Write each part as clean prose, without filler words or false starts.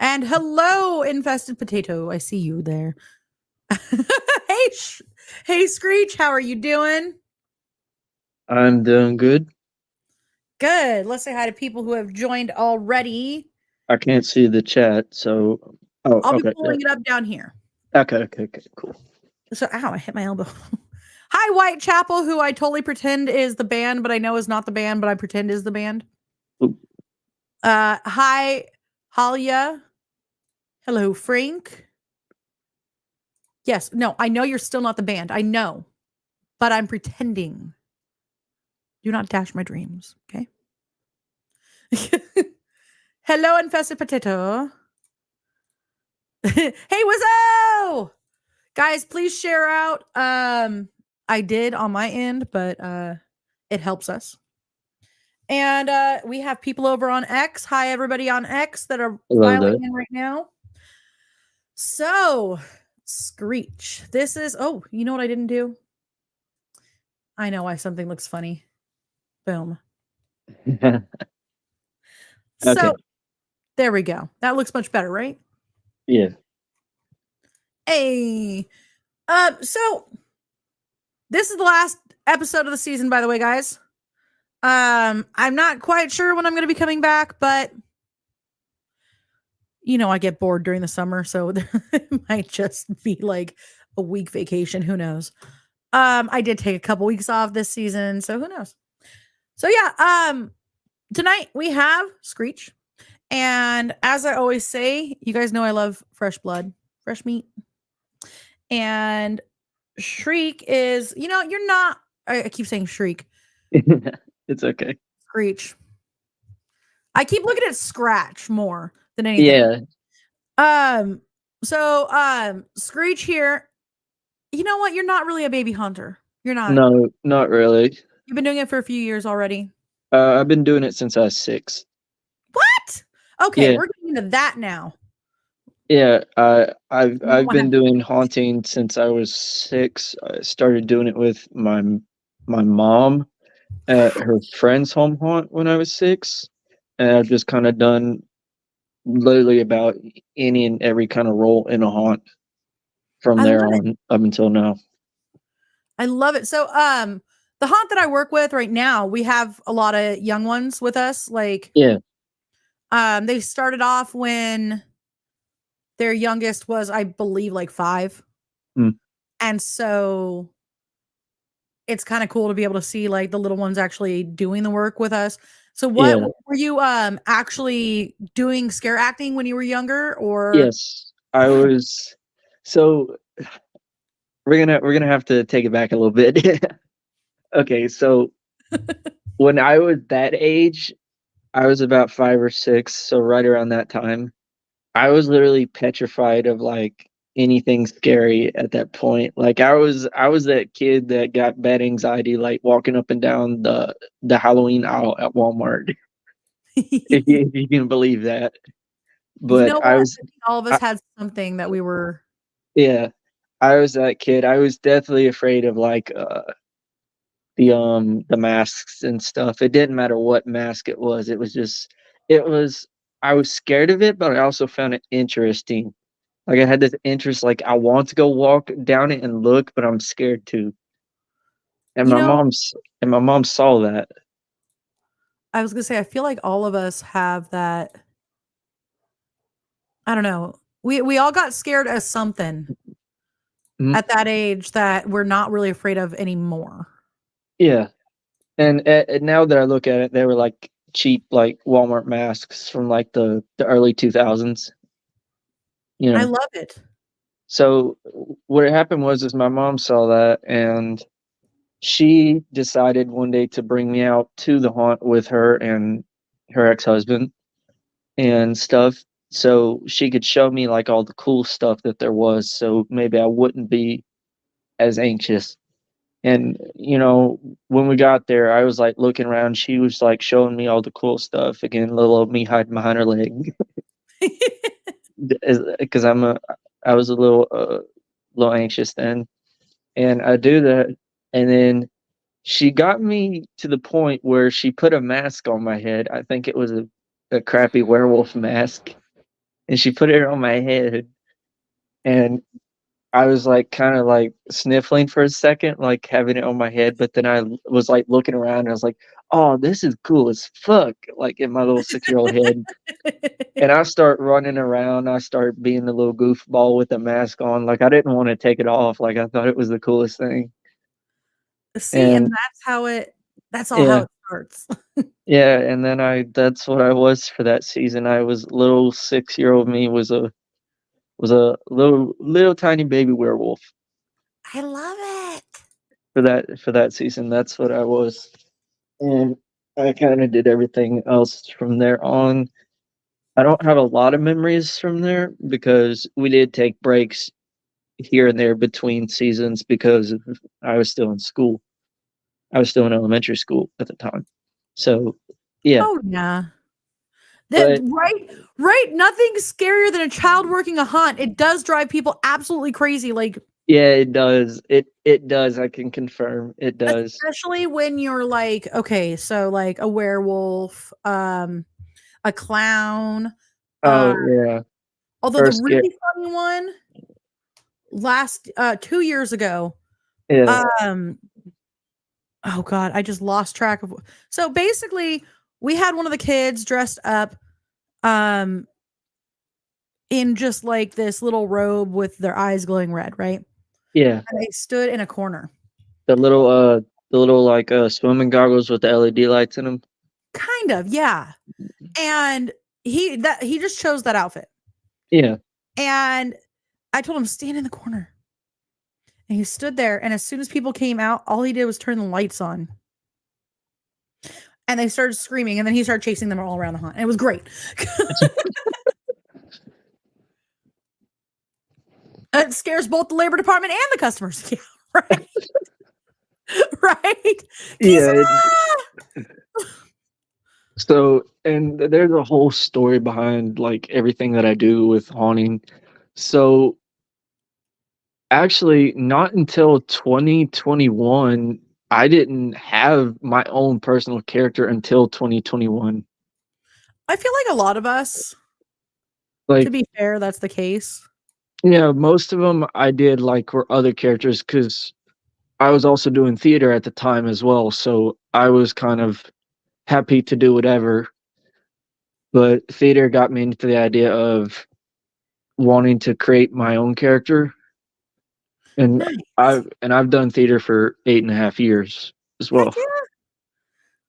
And hello, infested potato. I see you there. Hey, Screech. How are you doing? I'm doing good. Good. Let's say hi to people who have joined already. I can't see the chat, so I'll be okay. pulling it up down here. Okay, cool. So, ow, I hit my elbow. Hi, Whitechapel, who I totally pretend is the band, but I know is not the band, but I pretend is the band. Oop. Hi, Halia. Hello, Frank. Yes, no, I know you're still not the band. I know, but I'm pretending. Do not dash my dreams, okay? Hello, infested potato. Hey, Wizzo! Guys, please share out. I did on my end, but it helps us. And we have people over on X. Hi, everybody on X that are Hello there. filing in right now. So, Screech. This is, oh, you know what I didn't do? I know why something looks funny. Boom. So, Okay. there we go. That looks much better, right? Yeah. Hey. So this is the last episode of the season, by the way, guys. I'm not quite sure when I'm gonna be coming back, but I get bored during the summer, so it might just be like a week vacation. Who knows? I did take a couple weeks off this season, so who knows? So yeah, tonight we have Screech. And as I always say, you guys know I love fresh blood, fresh meat. And Shriek is, you're not, I keep saying Shriek, It's okay. Screech. I keep looking at Scratch more than anything. Yeah. Screech here, you know what? You're not really a baby hunter. You're not. No, not really. You've been doing it for a few years already. I've been doing it since I was 6. What? Okay, Yeah. we're getting into that now. Yeah. I've You know I've what been happened? doing haunting since I was 6. I started doing it with my mom at her friend's home haunt when I was 6, and I've just kind of done literally about any and every kind of role in a haunt from I there love it. on up until now. I love it. So, the haunt that I work with right now, we have a lot of young ones with us. Like, Yeah. they started off when their youngest was, I believe, like 5. Mm. And so it's kind of cool to be able to see like the little ones actually doing the work with us. So what Yeah. were you actually doing scare acting when you were younger or Yes. I was so we're gonna have to take it back a little bit. Okay, so when I was that age, I was about 5 or 6, so right around that time, I was literally petrified of like anything scary at that point. Like I was that kid that got bad anxiety like walking up and down the Halloween aisle at Walmart. If you can believe that. You But know I what? was I think all of us I, had something that we were. yeah, I was that kid. I was definitely afraid of like the masks and stuff. It didn't matter what mask it was. It was I was scared of it, but I also found it interesting. Like I had this interest, like I want to go walk down it and look, but I'm scared too. And You my know, mom's and my mom saw that. I was going to say I feel like all of us have that. I don't know. We all got scared as something Mhm. at that age that we're not really afraid of anymore. Yeah. And now that I look at it, they were like cheap like Walmart masks from like the early 2000s, you I know. love it. So what happened was is my mom saw that and she decided one day to bring me out to the haunt with her and her ex-husband and stuff so she could show me like all the cool stuff that there was so maybe I wouldn't be as anxious. And when we got there, I was like looking around, she was like showing me all the cool stuff again, little old me hiding behind her leg because I was a little anxious then. And I do that, and then she got me to the point where she put a mask on my head. I think it was a crappy werewolf mask. and she put it on my head, and I was, like, kinda, like, sniffling for a second, like, having it on my head, but then was, like, looking around, and I was like, "Oh, this is cool as fuck," like, in my little six-year-old head, and I start running around, I start being the little goofball with the mask on, like, I didn't wanna take it off, like, I thought it was the coolest thing, See, and and that's all how yeah, it starts. yeah, and then that's what I was for that season. I was little six-year-old me was a little tiny baby werewolf I love it. for that season. That's what I was, and I kinda did everything else from there on. I don't have a lot of memories from there because we did take breaks here and there between seasons because I was still in school. I was still in elementary school at the time. So, yeah, Oh, yeah. That but right, right, nothing's scarier than a child working a hunt. It does drive people absolutely crazy, like, yeah, it does. It does, I can confirm, it does. especially when you're like, okay, so, like, a werewolf, a clown, uh, Oh, yeah, although the or scare really funny one 2 years ago, yeah, um oh god, I just lost track of so, basically, we had one of the kids dressed up, um, in just, like, this little robe with their eyes glowing red, right? yeah. And they stood in a corner. The little, like, swimming goggles with the LED lights in them. Kind of, yeah, and he just chose that outfit, Yeah. and I told him, "Stand in the corner," and he stood there, and as soon as people came out, all he did was turn the lights on, and they started screaming, and then he started chasing them all around the hunt, and it was great. It scares both the labor department and the customers. Yeah, right. Right? Yeah, Gisela! so and there's a whole story behind, like, everything that I do with haunting. So, actually, not until 2021, I didn't have my own personal character until 2021. I feel like a lot of us, to Like, be fair, that's the case. yeah, most of them I did, like, were other characters because I was also doing theater at the time as well, so I was kind of happy to do whatever, but theater got me into the idea of wanting to create my own character, and Nice. I've done theater for 8.5 years as Heck well. yeah.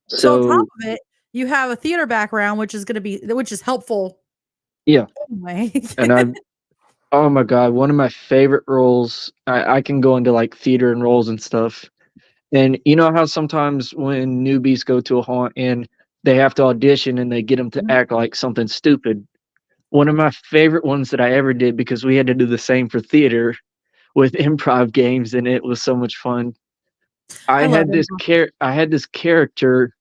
So on top So, of it, you have a theater background, which is helpful yeah, anyway. and I've oh my god, one of my favorite roles I can go into, like, theater and roles and stuff, and you know how sometimes when newbies go to a haunt and they have to audition and they get them to Mhm. act like something stupid? One of my favorite ones that I ever did because we had to do the same for theater with improv games, and it was so much fun. I love improv. I had this character,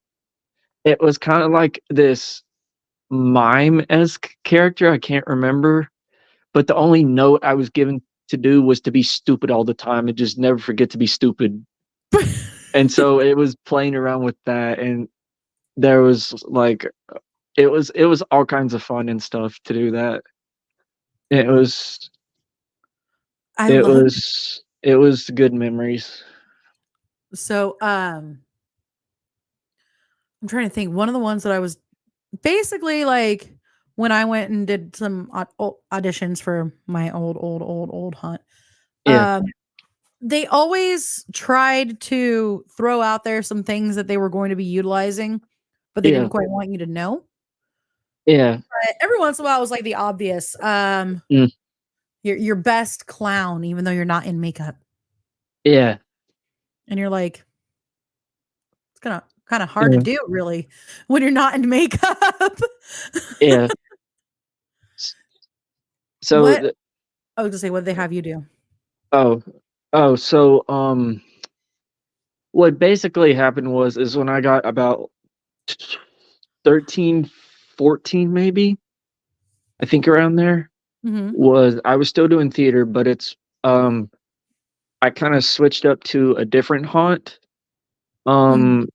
it was kinda like this mime-esque character, I can't remember, but the only note I was given to do was to be stupid all the time and just never forget to be stupid, and so it was playing around with that, and there was, like it was all kinds of fun and stuff to do that. It was I it love it. was it was good memories. So, I'm trying to think. One of the ones that I was basically like when I went and did some auditions for my old hunt. Yeah, Um, they always tried to throw out there some things that they were going to be utilizing, but they yeah, didn't quite want you to know. yeah, But every once in a while, it was like the obvious, mm, your best clown, even though you're not in makeup, yeah, and you're like, it's kind of hard to yeah, do, really, when you're not in makeup. yeah. S so What the I was gonna say, what did they have you do? oh, so, what basically happened is when I got about 13, 14 maybe, I think around there, Mhm. was I was still doing theater, but um, I kinda switched up to a different haunt, Mhm. um,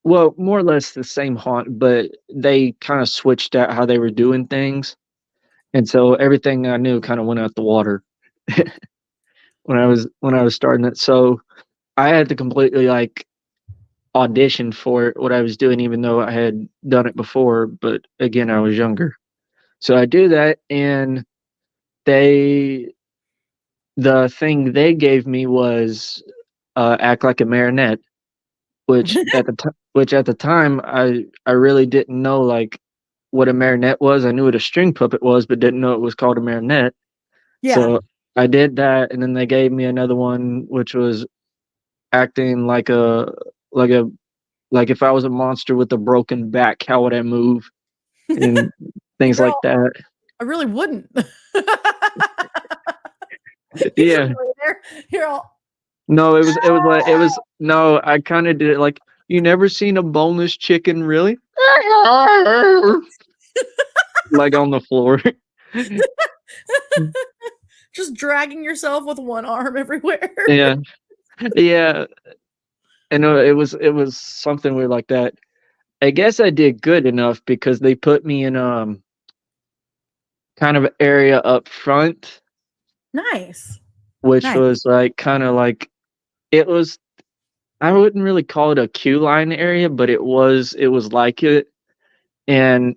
well, more or less the same haunt, but they kinda switched out how they were doing things, and so everything I knew kind of went out the water when I was starting it. So I had to completely like audition for what I was doing, even though I had done it before. But again, I was younger, so I do that, and they the thing they gave me was act like a marionette, which at the time I really didn't know like what a marionette was. I knew what a string puppet was, but didn't know it was called a marionette. Yeah. So I did that, and then they gave me another one, which was acting like a like if I was a monster with a broken back, how would I move and things like Girl, that. I really wouldn't. You're Yeah. really there. You're all No, it was no, I kind of did it like you never seen a boneless chicken, really? Like on the floor. just dragging yourself with one arm everywhere. Yeah. Yeah. And it was something weird like that. I guess I did good enough because they put me in kind of area up front, Nice. which Nice. was like kind of like it was I wouldn't really call it a queue line area, but it was like it. And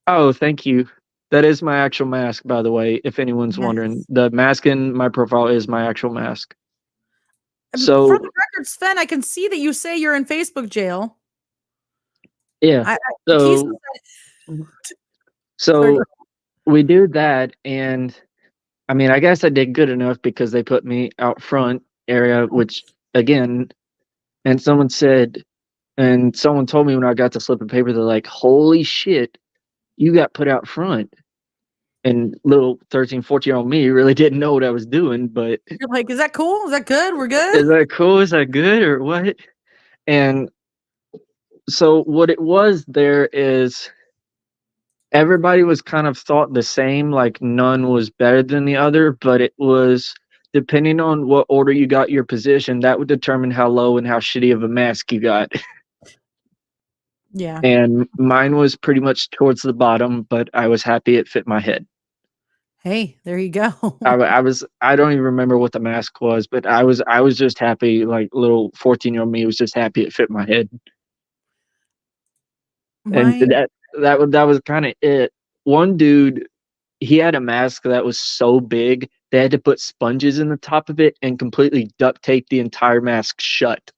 oh, thank you. That is my actual mask, by the way, if anyone's wondering. Yes. The mask in my profile is my actual mask. For So the record, Sven, I can see that you say you're in Facebook jail. yeah. Keith So sorry, go so we do that, and I mean, I guess I did good enough because they put me out front area, which again, and someone told me when I got the slip of paper, they're like, "Holy shit, you got put out front." And little 13, 14-year-old me really didn't know what I was doing, but you're like, is that cool? Is that good? We're is good? that cool? Is that good or what? And so what it was there is everybody was kind of thought the same, like none was better than the other, but it was depending on what order you got your position, that would determine how low and how shitty of a mask you got. Yeah. And mine was pretty much towards the bottom, but I was happy it fit my head. Hey, there you go. I don't even remember what the mask was, but I was just happy, like little 14-year-old me was just happy it fit my head. And My that was kind of it. One dude, he had a mask that was so big they had to put sponges in the top of it and completely duct tape the entire mask shut.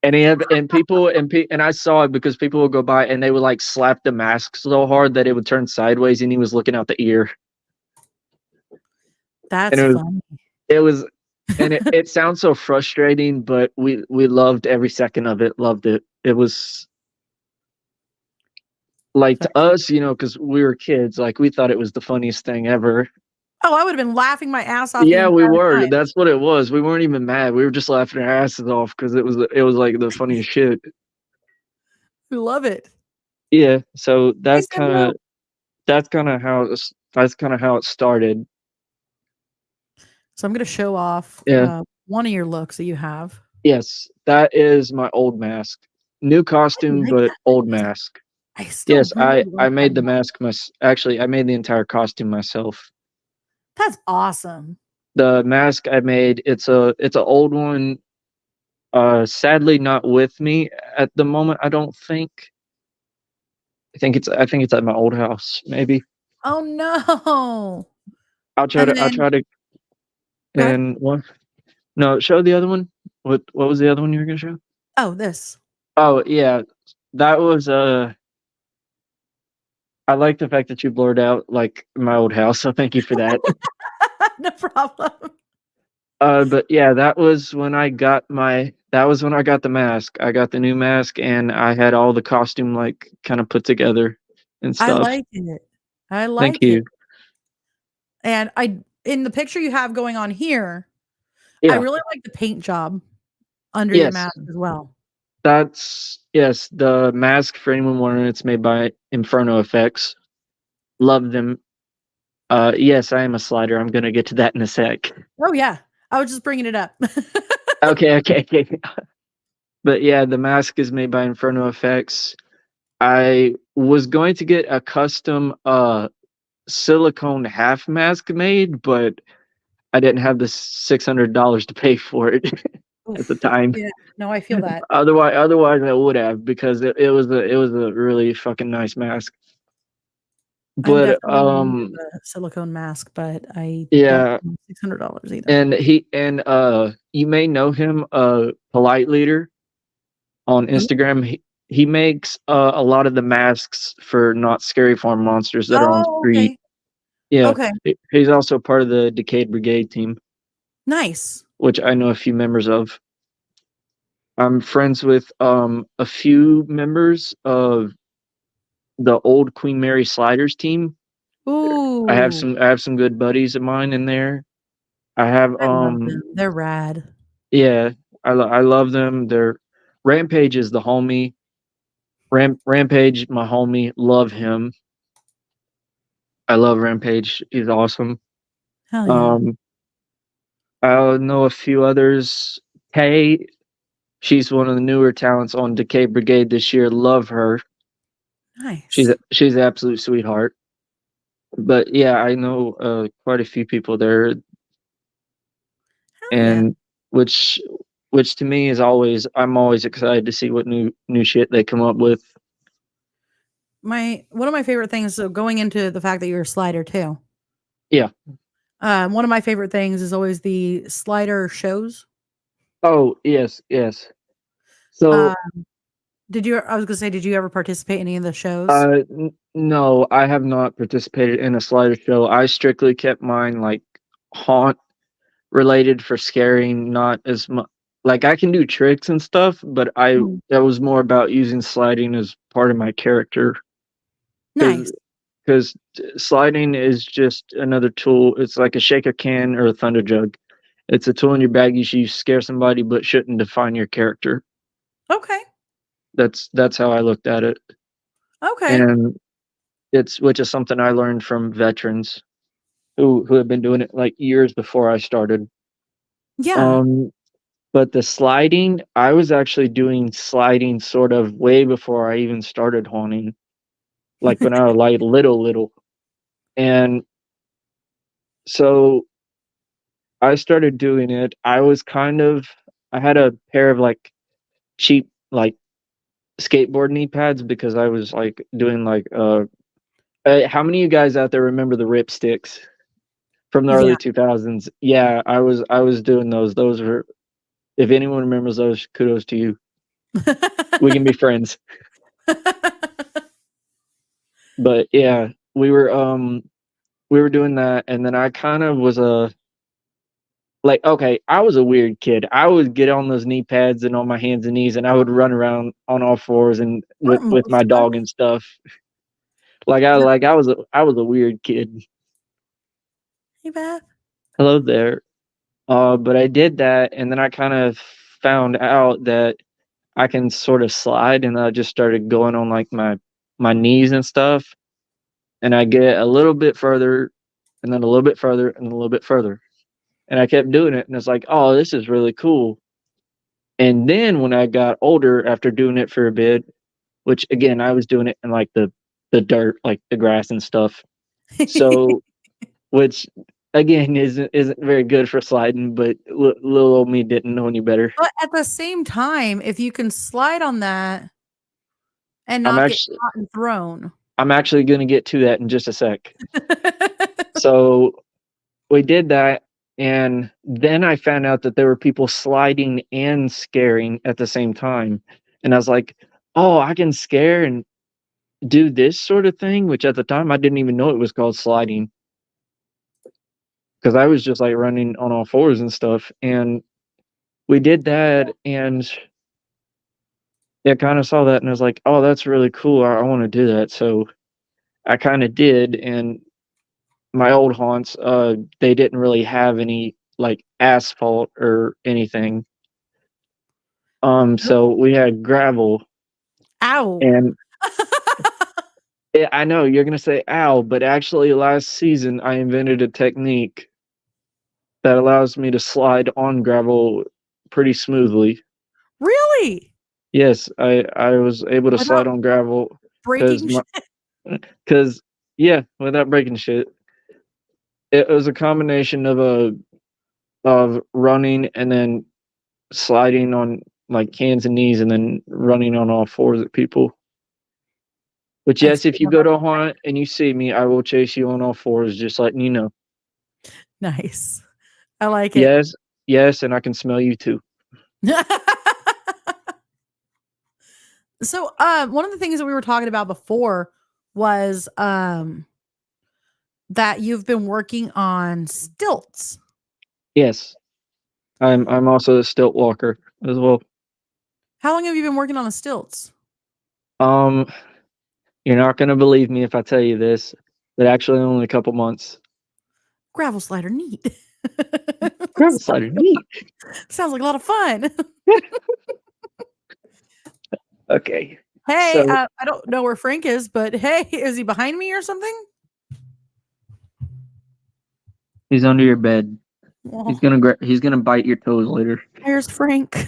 And he had and people and I saw it because people would go by and they would like slap the mask so hard that it would turn sideways and he was looking out the ear. And that's it was funny. it was and it sounds so frustrating, but we loved every second of it, loved it. It was like to us, because we were kids, like we thought it was the funniest thing ever. Oh, I would have been laughing my ass off the Yeah, we entire were. time. That's what it was. We weren't even mad. We were just laughing our asses off because it was like the funniest shit. We love it. Yeah. So Hey, Sandro. that's kind of how it started. So I'm going to show off Yeah. one of your looks that you have. Yes, that is my old mask. New I costume, like but that old mask. mask. I still Yes, really I like that made the mask. mask actually I made the entire costume myself. That's awesome. The mask I made, it's a old one. Sadly not with me at the moment, I don't think. I think it's at my old house, maybe. Oh no. I'll And then try to go ahead. and what no, show the other one. What was the other one you were gonna show? Oh, this. Oh yeah. That was I like the fact that you blurred out like my old house, so thank you for that. No problem. But yeah, that was when I got the mask. I got the new mask and I had all the costume like kind of put together and I stuff. like it. I Thank like it. you. And in the picture you have going on here, I Yeah. really like the paint job under your Yes. mask as well. Yes, the mask for anyone wondering, it's made by Inferno Effects. Love them. Yes, I am a slider. I'm gonna get to that in a sec. Oh yeah. I was just bringing it up. Okay, okay, okay. But yeah, the mask is made by Inferno Effects. I was going to get a custom silicone half mask made, but I didn't have the $600 to pay for it at the Oof. time. Yeah. No, I feel that. Otherwise I would have, because it was a really fucking nice mask. I'm But definitely in need of a silicone mask, but I don't yeah, have $600 either. and you may know him, Polite Leader on Who? Instagram. He makes a lot of the masks for Not Scary Farm monsters that are on Oh, Street. okay. Yeah, Okay. he's also part of the Decayed Brigade team, Nice. which I know a few members of. I'm friends with a few members of the old Queen Mary Sliders team. Ooh, I have some good buddies of mine in there. I have I love them. They're rad. yeah, I love them. They're Rampage is the homie. Rampage, my homie, love him. I love Rampage. He's awesome. Hell yeah. Um, I know a few others. Kay, she's one of the newer talents on Decay Brigade this year. Love her. Nice. She's an absolute sweetheart. But yeah, I know quite a few people there, Hell yeah. and which which to me is always, I'm always excited to see what new shit they come up with. One of my favorite things, so going into the fact that you're a slider too. Yeah. One of my favorite things is always the slider shows. Oh yes, yes. Uh, So I was gonna say, did you ever participate in any of the shows? no, I have not participated in a slider show. I strictly kept mine like haunt related for scaring, not as much. Like I can do tricks and stuff, but Mm. that was more about using sliding as part of my character, because Nice. sliding is just another tool. It's like a shaker can or a thunder jug. It's a tool in your bag you should use to scare somebody, but shouldn't define your character. Okay. That's how I looked at it, Okay. and which is something I learned from veterans who have been doing it like years before I started. Yeah. Um, but the sliding, I was actually doing sliding sort of way before I even started haunting, like when I was like little. And so I started doing it. I had a pair of like cheap like skateboard knee pads, because I was like doing like how many of you guys out there remember the rip sticks from the Yeah. early 2000s? Yeah, I was doing those. Those were, if anyone remembers those, kudos to you. We can be friends. But yeah, we were doing that, and then I kind of was okay, I was a weird kid. I would get on those knee pads and on my hands and knees, and I would run around on all fours and Aren't with most my of us? dog and stuff. No. I was a weird kid. Hey, Beth. Hello there. But I did that, and then I kind of found out that I can sort of slide, and I just started going on like my knees and stuff, and I get a little bit further, and then a little bit further, and a little bit further, and I kept doing it, and it's like, oh, this is really cool. And then when I got older, after doing it for a bit, which again I was doing it in like the dirt, like the grass and stuff, so which again isn't very good for sliding, but little old me didn't know any better. But at the same time, if you can slide on that and I'm not get actually caught and thrown. I'm actually going to get to that in just a sec. So we did that, and then I found out that there were people sliding and scaring at the same time, and I was like, oh, I can scare and do this sort of thing, which at the time I didn't even know it was called sliding, because I was just like running on all fours and stuff. And we did that, and I kind of saw that, and I was like, oh, that's really cool. I want to do that. So I kind of did. And my old haunts, they didn't really have any like asphalt or anything. So we had gravel, Ow. and yeah, I know you're gonna say ow, but actually last season I invented a technique that allows me to slide on gravel pretty smoothly. Really? Yes, I was able to I thought slide on gravel. breaking because yeah, without breaking shit, it was a combination of running and then sliding on like hands and knees and then running on all fours at people. But yes, if you go to a haunt and you see me, I will chase you on all fours, just letting you know. Nice. I like it. Yes, and I can smell you too. So, one of the things that we were talking about before was that you've been working on stilts. Yes. I'm also a stilt walker as well. How long have you been working on the stilts? You're not gonna believe me if I tell you this, but actually only a couple months. Gravel slider, neat. Gravel slider, neat. Sounds like a lot of fun. Okay. Hey, So, I don't know where Frank is, but hey, is he behind me or something? he's under your bed. Well, He's gonna bite your toes later. there's Frank.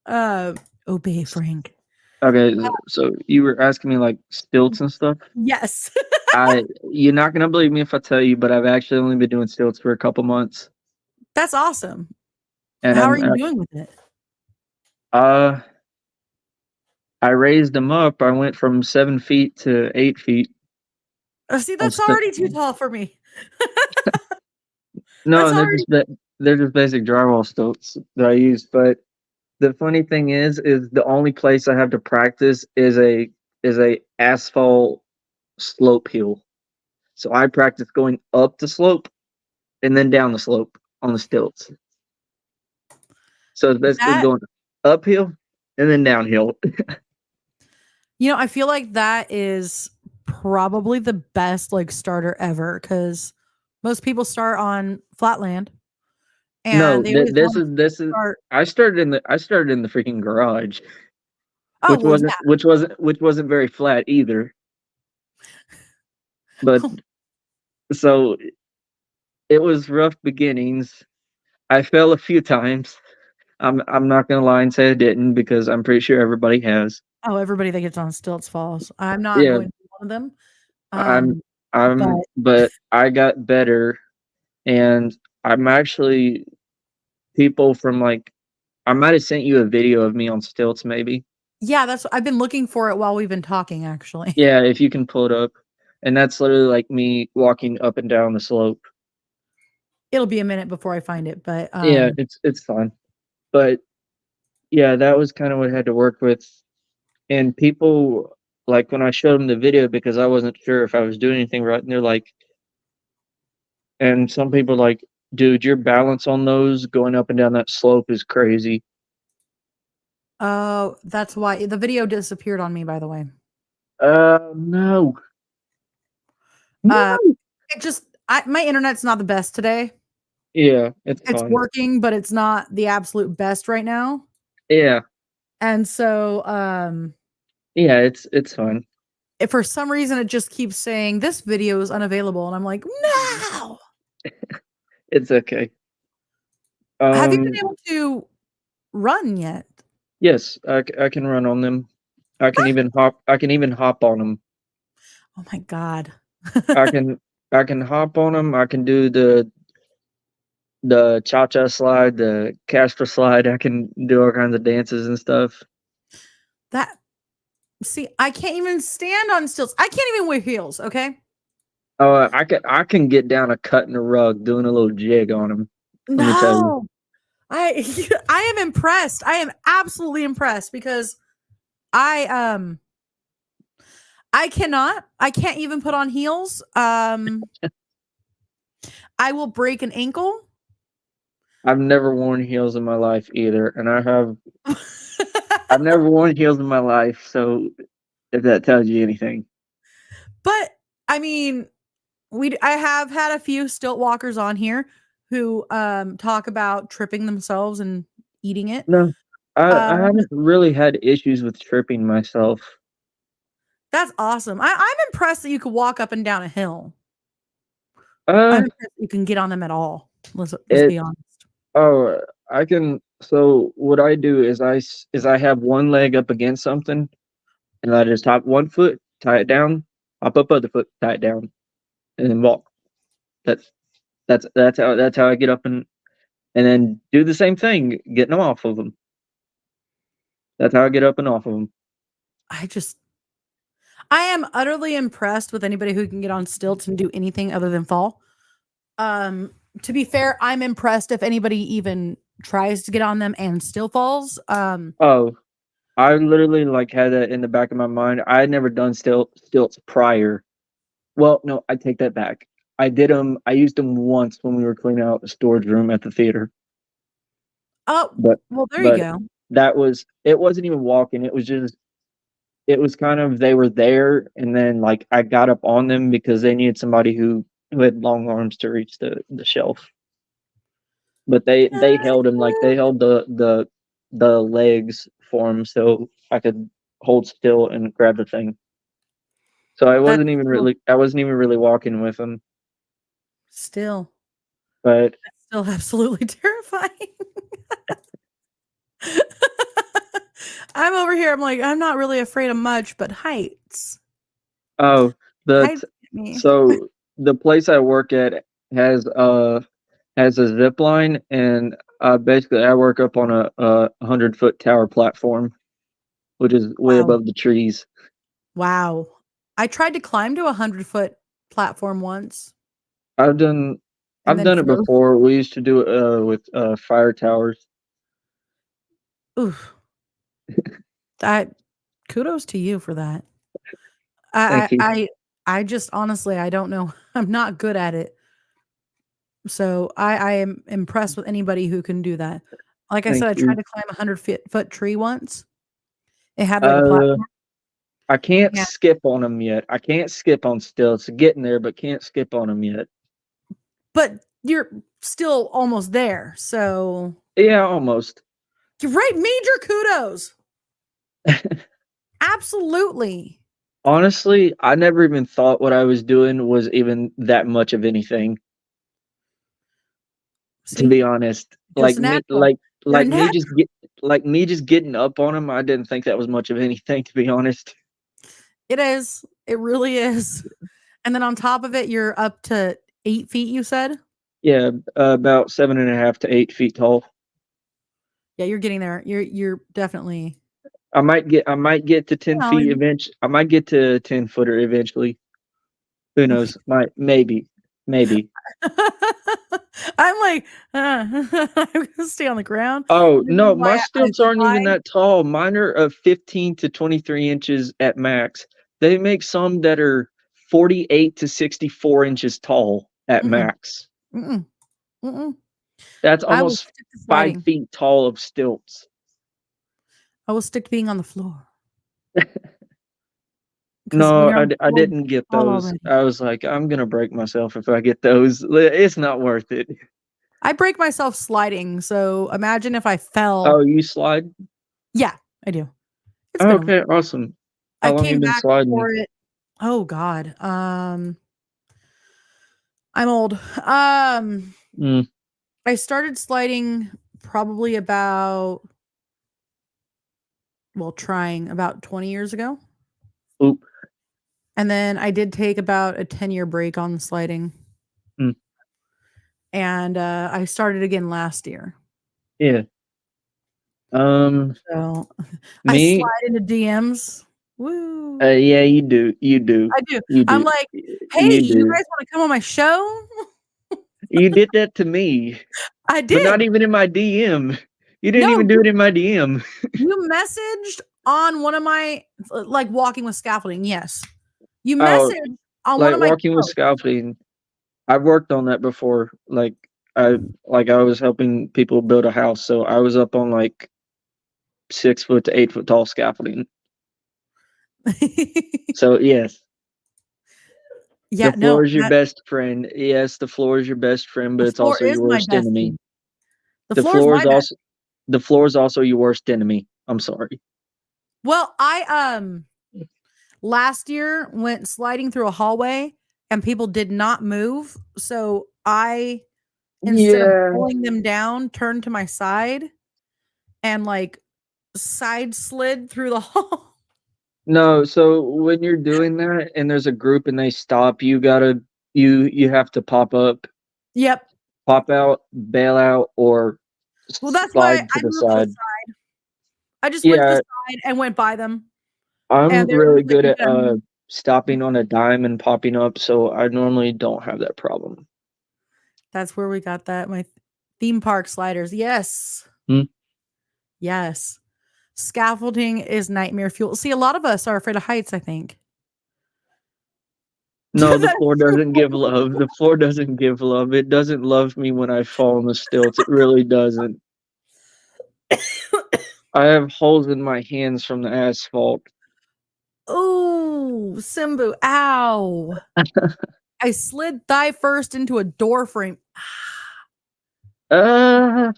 Obey Frank. Okay, so you were asking me like stilts and stuff. Yes. You're not gonna believe me if I tell you, but I've actually only been doing stilts for a couple months. That's awesome. And how are you doing with it? I raised them up. I went from 7 feet to 8 feet. See, that's already too tall for me. No, they're just basic drywall stilts that I use. But the funny thing is the only place I have to practice is a asphalt slope hill. So I practice going up the slope and then down the slope on the stilts. So it's basically going uphill and then downhill. I feel like that is probably the best like starter ever because most people start on flatland. And no, this is I started in the freaking garage. Oh, which wasn't very flat either. But so it was rough beginnings. I fell a few times. I'm not gonna lie and say I didn't because I'm pretty sure everybody has. Oh, everybody that gets on stilts falls. I'm not going to be one of them. But I got better, and I'm actually people from like I might have sent you a video of me on stilts, maybe. Yeah, I've been looking for it while we've been talking, actually. Yeah, if you can pull it up, and that's literally like me walking up and down the slope. It'll be a minute before I find it, but yeah, it's fine. But yeah, that was kind of what I had to work with, and people like when I showed them the video because I wasn't sure if I was doing anything right, and they're like, and some people are like, dude, your balance on those going up and down that slope is crazy. Oh, that's why the video disappeared on me, by the way. No. My internet's not the best today. Yeah, it's working, but it's not the absolute best right now. Yeah. And so, yeah, it's fine. If for some reason it just keeps saying this video is unavailable, and I'm like, no. It's okay. Have you been able to run yet? Yes, I can run on them. I can even hop on them. Oh my god. I can hop on them. I can do the cha-cha slide, the Casper slide. I can do all kinds of dances and stuff. See, I can't even stand on stilts. I can't even wear heels, okay? Oh, I can get down a cut in a rug doing a little jig on them. No. I am impressed. I am absolutely impressed because I can't even put on heels. I will break an ankle. I've never worn heels in my life either, and I've never worn heels in my life, so if that tells you anything. But I mean, I have had a few stilt walkers on here who talk about tripping themselves and eating it. No, I haven't really had issues with tripping myself. That's awesome. I'm impressed that you could walk up and down a hill. I'm impressed you can get on them at all. Let's be honest. Oh, I can So what I do is I have one leg up against something, and I just hop one foot, tie it down, hop up other foot, tie it down, and then walk. That's that's how I get up and then do the same thing, getting off of them. That's how I get up and off of them. I just I am utterly impressed with anybody who can get on stilts and do anything other than fall. To be fair, I'm impressed if anybody even tries to get on them and still falls. Oh, I literally like had that in the back of my mind. I had never done stilts prior. Well, no, I take that back. I did them. I used them once when we were cleaning out the storage room at the theater. Oh, But well, there you but go. that was it. Wasn't even walking. It was just it was kind of they were there, and then like I got up on them because they needed somebody who had long arms to reach the shelf. But they held him like they held the legs for him so I could hold still and grab the thing. So That's I wasn't even really walking with him. still But that's still absolutely terrifying. I'm over here. I'm like, I'm not really afraid of much, but heights. oh, the Heights get me. so the place I work at has has a zip line, and basically I work up on a 100-foot tower platform, which is way Wow. above the trees. Wow. I tried to climb to a 100-foot platform once I've done and I've then done it froze. before. We used to do it with fire towers. Oof. That kudos to you for that. I Thank you, I I I just honestly I don't know. I'm not good at it. So I am impressed with anybody who can do that. Like I said, thank I tried you. to climb a 100-foot tree once. It had like a Uh, platform. I can't Yeah. skip on them yet. I can't skip on stilts. Getting there, but can't skip on them yet. But you're still almost there. So Yeah, almost. you're right. Major kudos. Absolutely. Honestly, I never even thought what I was doing was even that much of anything, to See, be honest. just natural. You're a natural. Like me just getting up on him, I didn't think that was much of anything, to be honest. It is. It really is. And then on top of it, you're up to 8 feet, you said? Yeah, about 7.5 to 8 feet tall. Yeah, you're getting there. You're definitely I might get to 10 feet well, eventually. I might get to 10 footer eventually. Who knows? Might maybe. Maybe. I'm like, I'm gonna stay on the ground. Oh, This is no, why my I stilts aren't even slide. that tall. Mine are of 15 to 23 inches at max. They make some that are 48 to 64 inches tall at Mm-mm, max. mm-mm, mm-mm. That's I will almost stick to 5 sliding. feet tall of stilts. I will stick to being on the floor because when No, you're on the I floor, you didn't get fall those. already. I was like, I'm gonna break myself if I get those. It's not worth it. I break myself sliding, so imagine if I Oh, fell. you slide? Yeah, I do. It's been a Okay, awesome. I How long you came been back sliding? for it. Oh God. I'm old. Mm, I started sliding probably about trying about 20 years ago. oop. And then I did take about a 10-year break on sliding. Mm, And I started again last year. yeah. Um, So I me, slide into DMs. Woo. yeah, you do. You do. I do. You I'm do. like, hey, You you do. guys want to come on my show? You did that to me, I but not did. even in my DM. You didn't No, even do it in my DM. you messaged on one of my like walking with scaffolding. Yes. You Oh, messaged on one like of my walking with posts. scaffolding. I've worked on that before. I I was helping people build a house, so I was up on like 6 foot to 8 foot tall scaffolding. So yes, the Yeah, floor no, is your that best friend. Yes, the floor is your best friend, but the it's floor also is your my worst enemy. bestie. The The floor is floor my is best. also the floor is also your worst enemy. I'm sorry. Well, I last year went sliding through a hallway and people did not move. So I instead of Yeah. pulling them down, turned to my side and like side slid through the hall. No, so when you're doing that and there's a group and they stop, you have to pop up, Yep. pop out, bail out, or Well, that's why slide to I the moved to the side. side. I just went to the Yeah, side and went by them. I'm And they were really just like, good "You at can-" stopping on a dime and popping up, so I normally don't have that problem. That's where we got that. My theme park sliders. Yes. Hmm? Yes. Scaffolding is nightmare fuel. See, a lot of us are afraid of heights, I think. No, the That's floor true. doesn't give love. The floor doesn't give love. It doesn't love me when I fall on the stilts. It really doesn't. I have holes in my hands from the asphalt. Oh, Simbu. Ow. I slid thigh first into a door frame. Uh,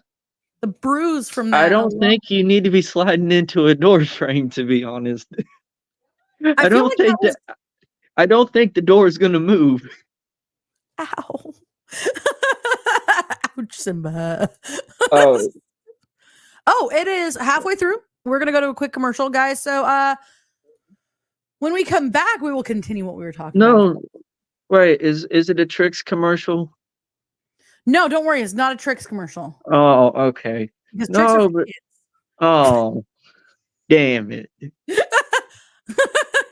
The bruise from I that don't alone. think you need to be sliding into a door frame, to be honest. I feel like that was I don't think the door is gonna move. ow. Ouch, Simba. Oh, Oh, it is halfway through. We're gonna go to a quick commercial, guys. So when we come back, we will continue what we were talking about. no. Wait, is it a Tricks commercial? No, don't worry, it's not a Tricks commercial. Oh, okay. Because Tricks are No, for but kids. oh, damn it.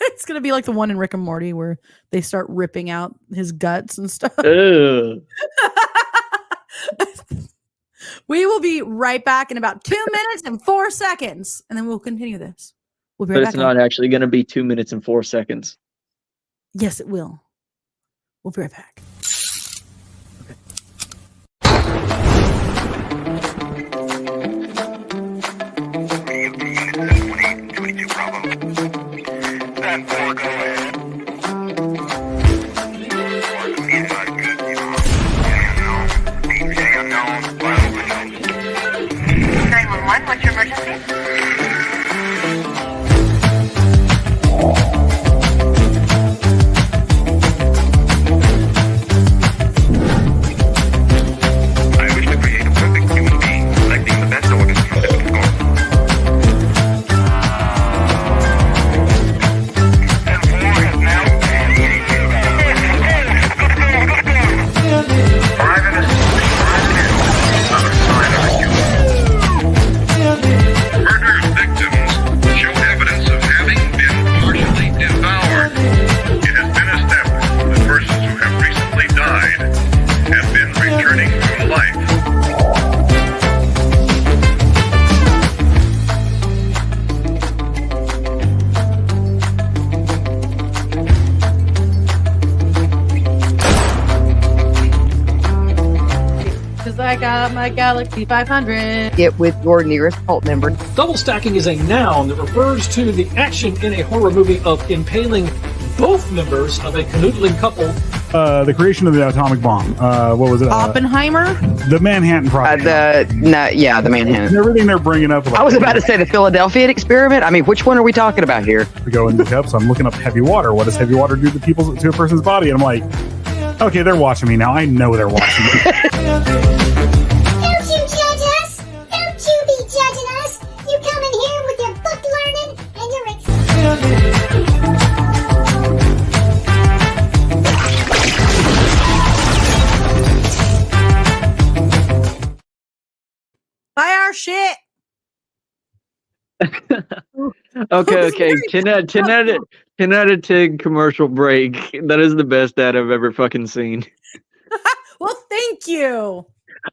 It's gonna be like the one in Rick and Morty where they start ripping out his guts and stuff. Ugh. We will be right back in about 2 minutes and 4 seconds, and then we'll continue this. We'll be right But back. it's not actually gonna be 2 minutes and 4 seconds. Yes, it will. We'll be right back. What's your emergency? I wish to create a perfect human being, selecting the best organs from different scores. And 4 has now passed. 5 and a 6, 5 and a 2. Not a sign of a human. Murder victims show evidence of having been partially devoured. It has been established that persons who have recently died have been returning to life. Because I got my Galaxy 500. Get with your nearest cult member. Double stacking is a noun that refers to the action in a horror movie of impaling both members of a canoodling couple. The creation of the atomic bomb. What was it? Oppenheimer? The Manhattan Project. The Manhattan. And everything they're bringing up. I was about to say the Philadelphia experiment. I mean, which one are we talking about here? To go into depth, so I'm looking up heavy water. What does heavy water do to a person's body? And I'm like, okay, they're watching me now. I know they're watching me. Don't you judge us! Don't you be judging us! You come in here with your book learning and your Buy our shit. Okay. 10 out of 10 commercial break. That is the best ad I've ever fucking seen. Well, thank you.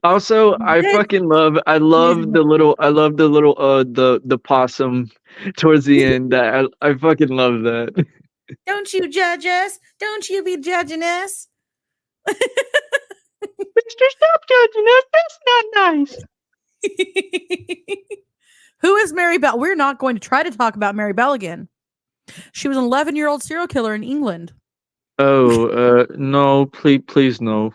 Also, I love the little the possum towards the end. I fucking love that. Don't you judge us. Don't you be judging us. Mister, stop judging us. That's not nice. Who is Mary Bell? We're not going to try to talk about Mary Bell again. She was an 11-year-old serial killer in England. Oh, no, please no.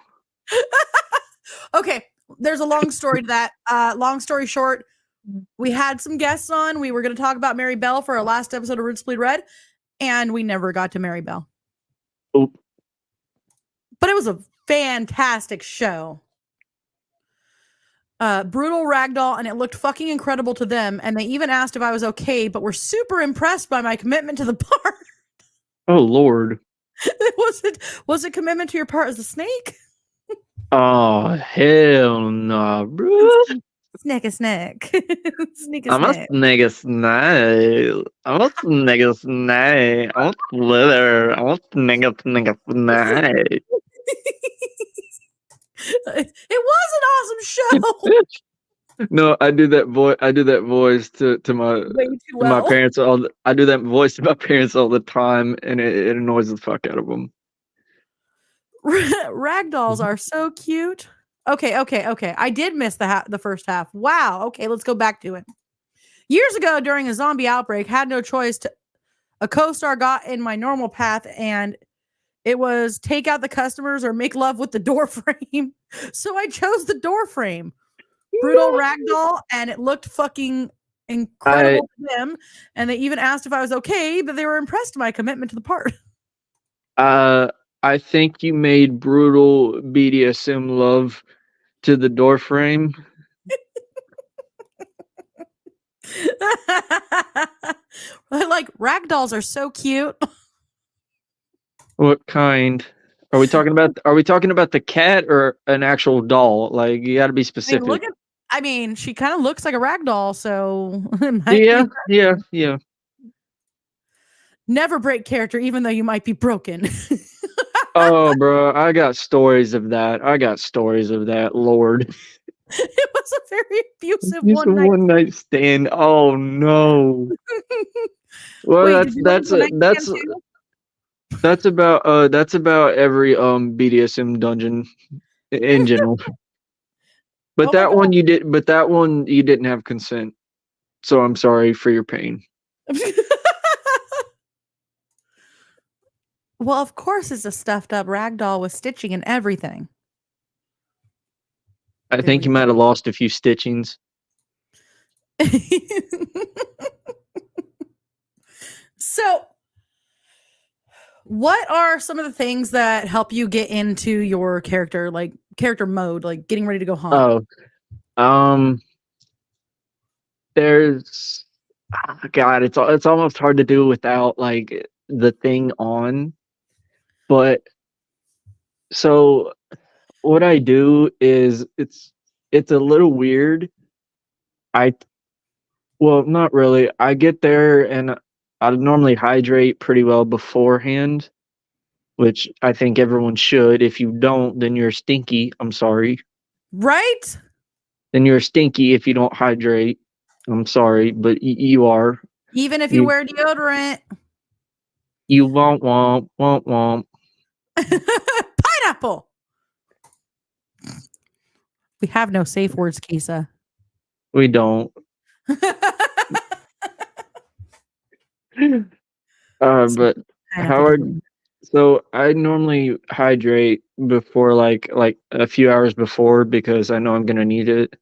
Okay, there's a long story to that. Long story short, we had some guests on. We were going to talk about Mary Bell for our last episode of Roots Bleed Red, and we never got to Mary Bell. Oh. But it was a fantastic show. brutal ragdoll, and it looked fucking incredible to them. And they even asked if I was okay, but were super impressed by my commitment to the part. Oh Lord. Was it commitment to your part as a snake? Oh hell no, bro. Snake a snake. Sneak a I'm a snake. snake snake. I'm a snake snake. I'm a slither. I'm a snake snake. It was an awesome show. No, I do that voice. I do that voice to my Way too to my well. parents. I do that voice to my parents all the time, and it annoys the fuck out of them. Ragdolls are so cute. Okay. I did miss the first half. Wow. Okay, let's go back to it. Years ago, during a zombie outbreak, had no choice. A co-star got in my normal path, and it was take out the customers or make love with the door frame. So I chose the door frame. Brutal ragdoll, and it looked fucking incredible to them. And they even asked if I was okay, but they were impressed by my commitment to the part. I think you made brutal BDSM love to the door frame. Like ragdolls are so cute. What kind? Are we talking about? Are we talking about the cat or an actual doll? Like you got to be specific. I mean, she kind of looks like a ragdoll, so Yeah. Never break character, even though you might be broken. Oh, bro, I got stories of that. Lord. It was a very abusive Just one night. one night stand. Oh no. Well, Wait, did you like the night stand too? that's about every BDSM dungeon in general. But Oh my that God. one you did. But that one you didn't have consent. So I'm sorry for your pain. Well, of course, it's a stuffed up ragdoll with stitching and everything. I think you might have lost a few stitchings. So, what are some of the things that help you get into your character, like character mode, like getting ready to go home? There's God, it's almost hard to do without like the thing on. But so what I do is it's a little weird. Well, not really. I get there and I normally hydrate pretty well beforehand, which I think everyone should. If you don't, then you're stinky. I'm sorry. Right? Then you're stinky if you don't hydrate. I'm sorry, but you are. Even if you wear deodorant. You womp. Pineapple. We have no safe words, Kisa. We don't. But Howard, so I normally hydrate before like a few hours before because I know I'm gonna need it.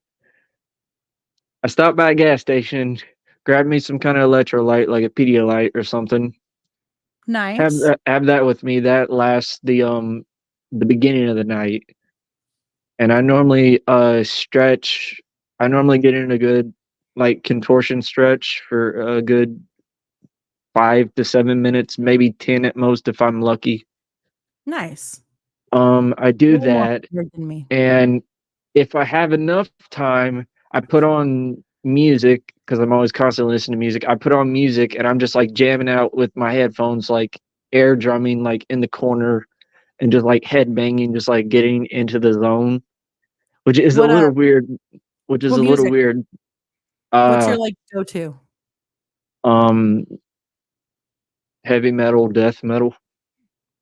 I stop by a gas station, grab me some kind of electrolyte like a Pedialyte or something. Nice. Have that with me. That lasts the beginning of the night. And I normally stretch. I normally get in a good like contortion stretch for a good 5 to 7 minutes, maybe 10 at most if I'm lucky. Nice. I do that, Than me. and if I have enough time, I put on music because I'm always constantly listening to music. I put on music and I'm just like jamming out with my headphones, like air drumming, like in the corner, and just like head banging, just like getting into the zone, which is a little weird. Which is a little weird. What's your like go-to? Heavy metal, death metal.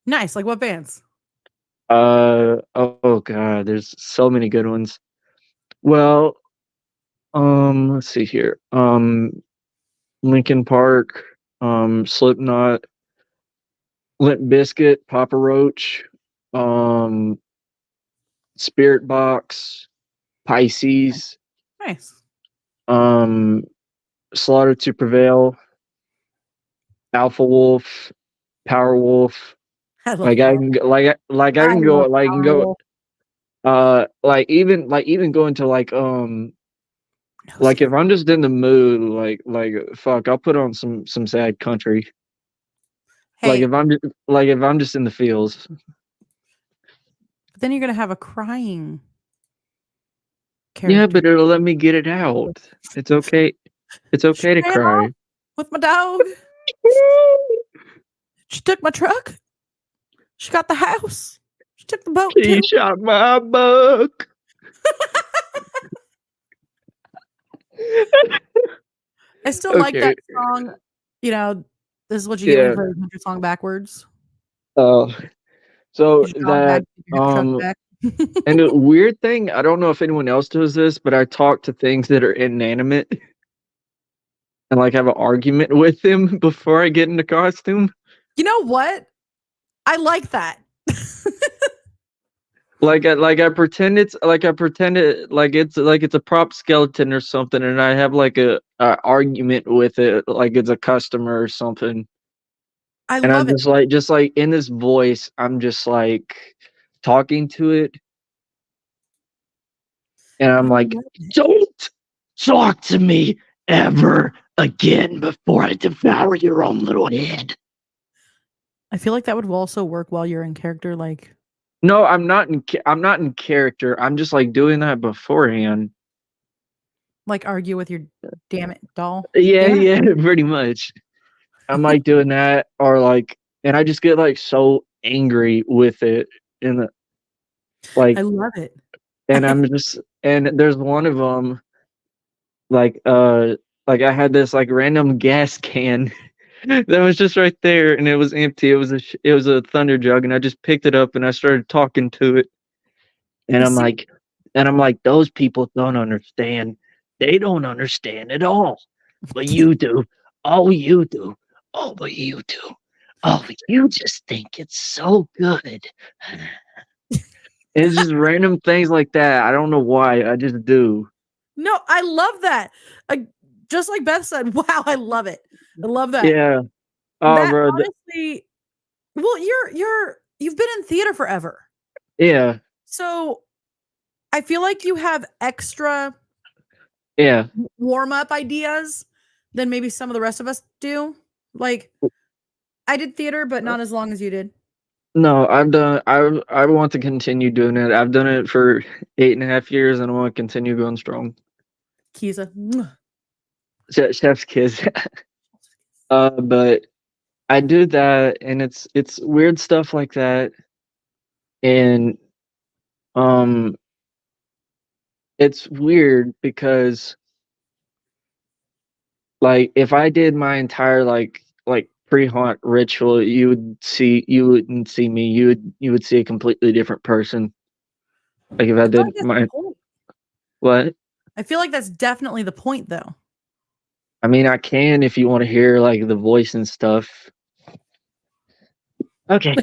Nice. Like what bands? Oh god, there's so many good ones. Well, let's see here. Linkin Park, Slipknot, Limp Bizkit, Papa Roach, Spirit Box, Pisces, Nice. Slaughter to Prevail, Alpha Wolf, Power Wolf. I love Like I can go, like I can go, like I can go. Like even going to like if I'm just in the mood, like fuck, I'll put on some sad country. Hey, If I'm just in the fields. but then you're gonna have a crying Yeah, character but it'll let me get it out. It's okay. It's okay to Ran cry. off with my dog. She took my truck. She got the house. She took the boat She too. shot my buck. I still like Okay. that song. You know, this is what you get when Yeah. you play the country song backwards. Oh, so Get your dog back, that get your truck back. and the weird thing, I don't know if anyone else does this, but I talk to things that are inanimate and like have an argument with them before I get into costume. You know what? I like that. I pretend it's like it's a prop skeleton or something, and I have like a argument with it, like it's a customer or something. I And I'm love it. just like in this voice, I'm just like talking to it. And I'm like, don't talk to me ever again before I devour your own little head. I feel like that would also work while you're in character. Like, No, I'm not in character. I'm just like doing that beforehand. argue with your damn it doll. Yeah, pretty much. I'm like doing that, or like, and I just get like so angry with it, and I love it. and I'm just, and there's one of them, like I had this like random gas can that was just right there, and it was empty. It was a thunder jug, and I just picked it up and I started talking to it, and I'm like, those people don't understand. They don't understand at all. But you do. Oh, you do. Oh, but you do. Oh, you just think it's so good. It's just random things like that. I don't know why. I just do. No, I love that. Just like Beth said, wow, I love it. I love that. Yeah. Oh, That bro. honestly, well, you've been in theater forever. Yeah. So I feel like you have extra Yeah. warm-up ideas than maybe some of the rest of us do. Like, I did theater, but not as long as you did. No, I've done. I want to continue doing it. I've done it for 8.5 years, and I want to continue going strong. Kisa. Chef's kiss. But I do that, and it's weird stuff like that, and it's weird because like if I did my entire like pre-haunt ritual, you wouldn't see me. You would see a completely different person. Like if I feel did like that's my the point. what? I feel like that's definitely the point, though. I mean, I can if you want to hear like the voice and stuff. Okay.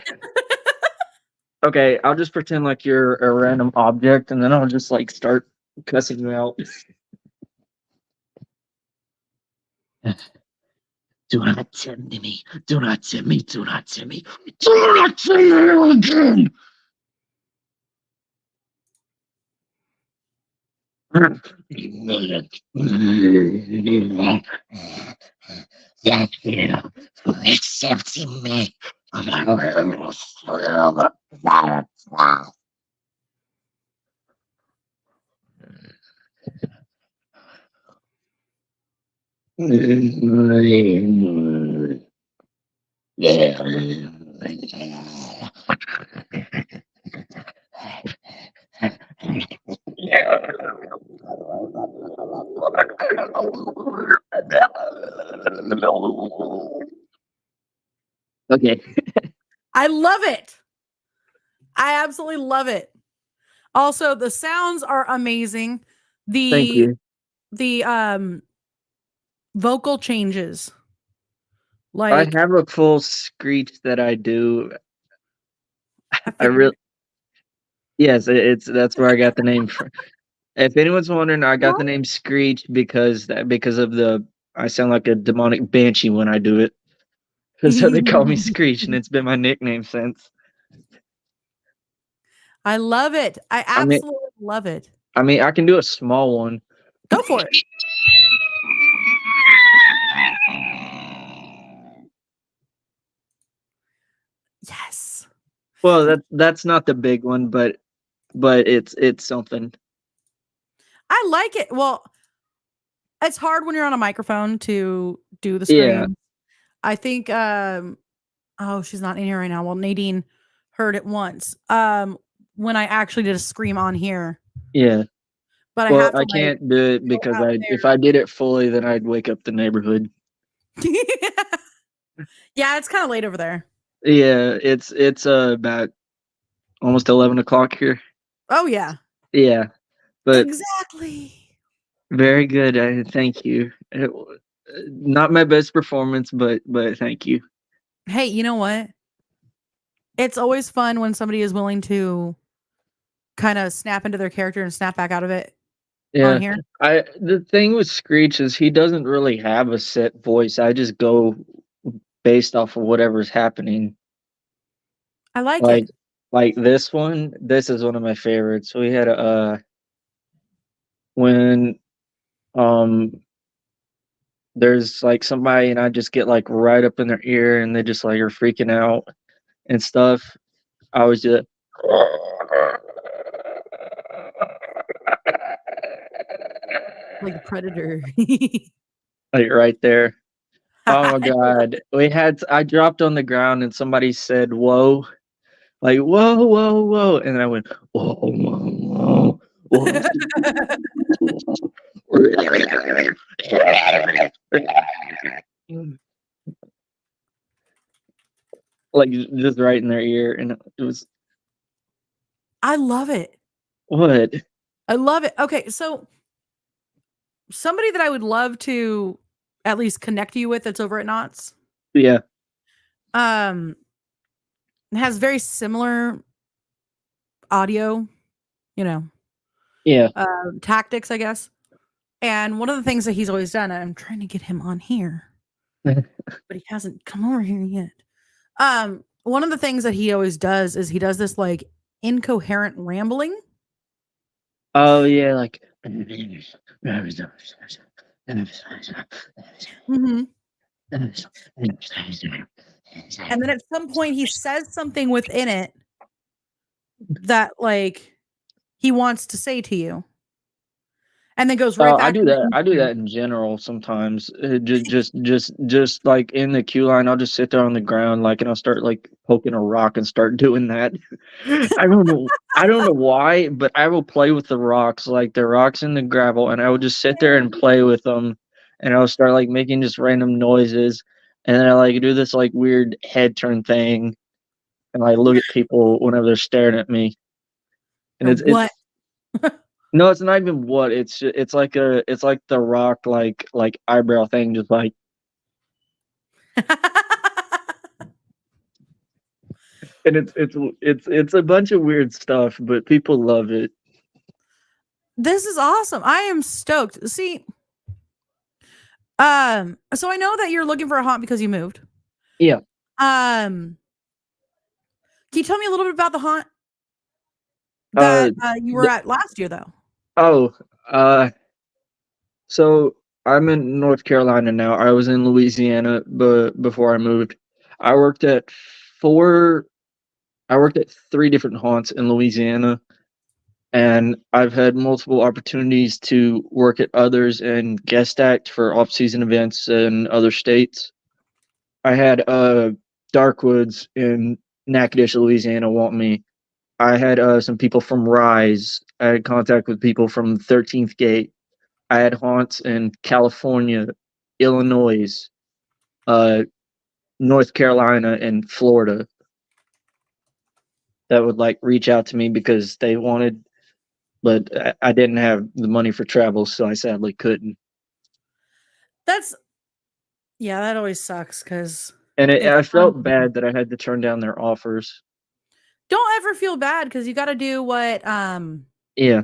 Okay, I'll just pretend like you're a random object, and then I'll just like start cussing you out. Do not tempt me. Do not tempt me. Do not tempt me. Do not tempt me again. Thank you for accepting me. Okay. I love it. I absolutely love it. Also, the sounds are amazing. Thank you. The vocal changes. I Like, have a full screech that I do. I figured really yes, that's where I got the name from. If anyone's wondering, I got the name Screech because of the I sound like a demonic banshee when I do it. So they call me Screech, and it's been my nickname since. I love it. I I mean, absolutely love it. I can do a small one. Go for it. Yes. Well, that's not the big one, but it's something. I like it. Well, it's hard when you're on a microphone to do the Yeah. scream. I think oh, she's not in here right now. Well, Nadine heard it once. When I actually did a scream on here. Yeah. But Well, I have to I can't do it go because out if I did it fully, then I'd wake up the neighborhood. Yeah, it's kind of late over there. Yeah, it's about almost 11 o'clock here. Oh yeah. Yeah, but Exactly. very good. Thank you. Not my best performance, but thank you. Hey, you know what? It's always fun when somebody is willing to kind of snap into their character and snap back out of it Yeah, on here. the thing with Screech is he doesn't really have a set voice. I just go based off of whatever's happening. I like Like it. like this one. This is one of my favorites. We had when there's like somebody and I just get like right up in their ear and they just like are freaking out and stuff. I was just Like the predator. like right there. Oh my god. I dropped on the ground and somebody said whoa. Like whoa, whoa, whoa. And then I went, whoa, whoa, whoa, whoa. Like just right in their ear. And it was I love it. what? I love it. Okay, so somebody that I would love to at least connect you with that's over at Knott's Yeah. has very similar audio, you know, Yeah. tactics, I guess. And one of the things that he's always done, I'm trying to get him on here, but he hasn't come over here yet. One of the things that he always does is he does this like incoherent rambling. Oh yeah, like Mm-hmm. And then at some point he says something within it that like he wants to say to you. And then goes right back. I do that. I do that in general sometimes. Just like in the queue line, I'll just sit there on the ground, like, and I'll start like poking a rock and start doing that. I don't know. I don't know why, but I will play with the rocks, like the rocks in the gravel, and I will just sit there and play with them, and I'll start like making just random noises, and then I like do this like weird head turn thing, and like look at people whenever they're staring at me, and it's what? no, it's not even what it's like the rock like eyebrow thing, just like and it's a bunch of weird stuff, but people love it. This is awesome. I am stoked. See, so I know that you're looking for a haunt because you moved. Yeah. Can you tell me a little bit about the haunt that you were at last year, though? Oh, so I'm in North Carolina now. I was in Louisiana before I moved. I worked at 3 different haunts in Louisiana, and I've had multiple opportunities to work at others and guest act for off-season events in other states. I had Darkwoods in Natchitoches, Louisiana want me. I had some people from Rise. I had contact with people from 13th Gate. I had haunts in California, Illinois, North Carolina, and Florida that would like reach out to me because they wanted, but I didn't have the money for travel, so I sadly couldn't. Yeah, that always sucks because. And I felt bad that I had to turn down their offers. Don't ever feel bad because you got to do what Yeah.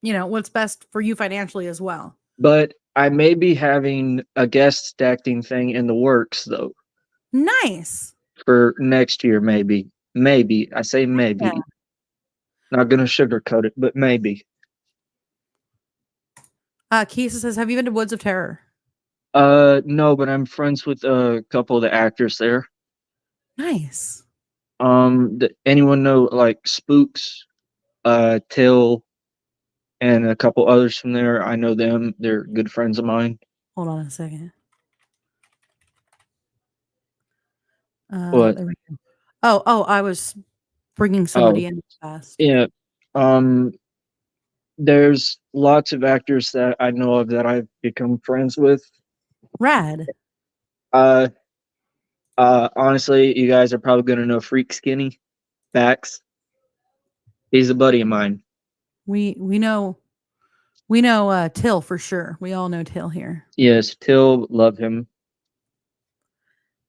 What's best for you financially as well. But I may be having a guest acting thing in the works though. Nice. For next year, maybe. Maybe. I say maybe. Yeah. Not gonna sugarcoat it, but maybe. Keisa says, have you been to Woods of Terror? No, but I'm friends with a couple of the actors there. Nice. Anyone know like Spooks, Till, and a couple others from there? I know them. They're good friends of mine. Hold on a second. What? There we go. Oh, I was bringing somebody in fast. Yeah. There's lots of actors that I know of that I've become friends with. Rad. Honestly, you guys are probably gonna know Freak Skinny, Bax. He's a buddy of mine. We know Till for sure. We all know Till here. Yes, Till, love him.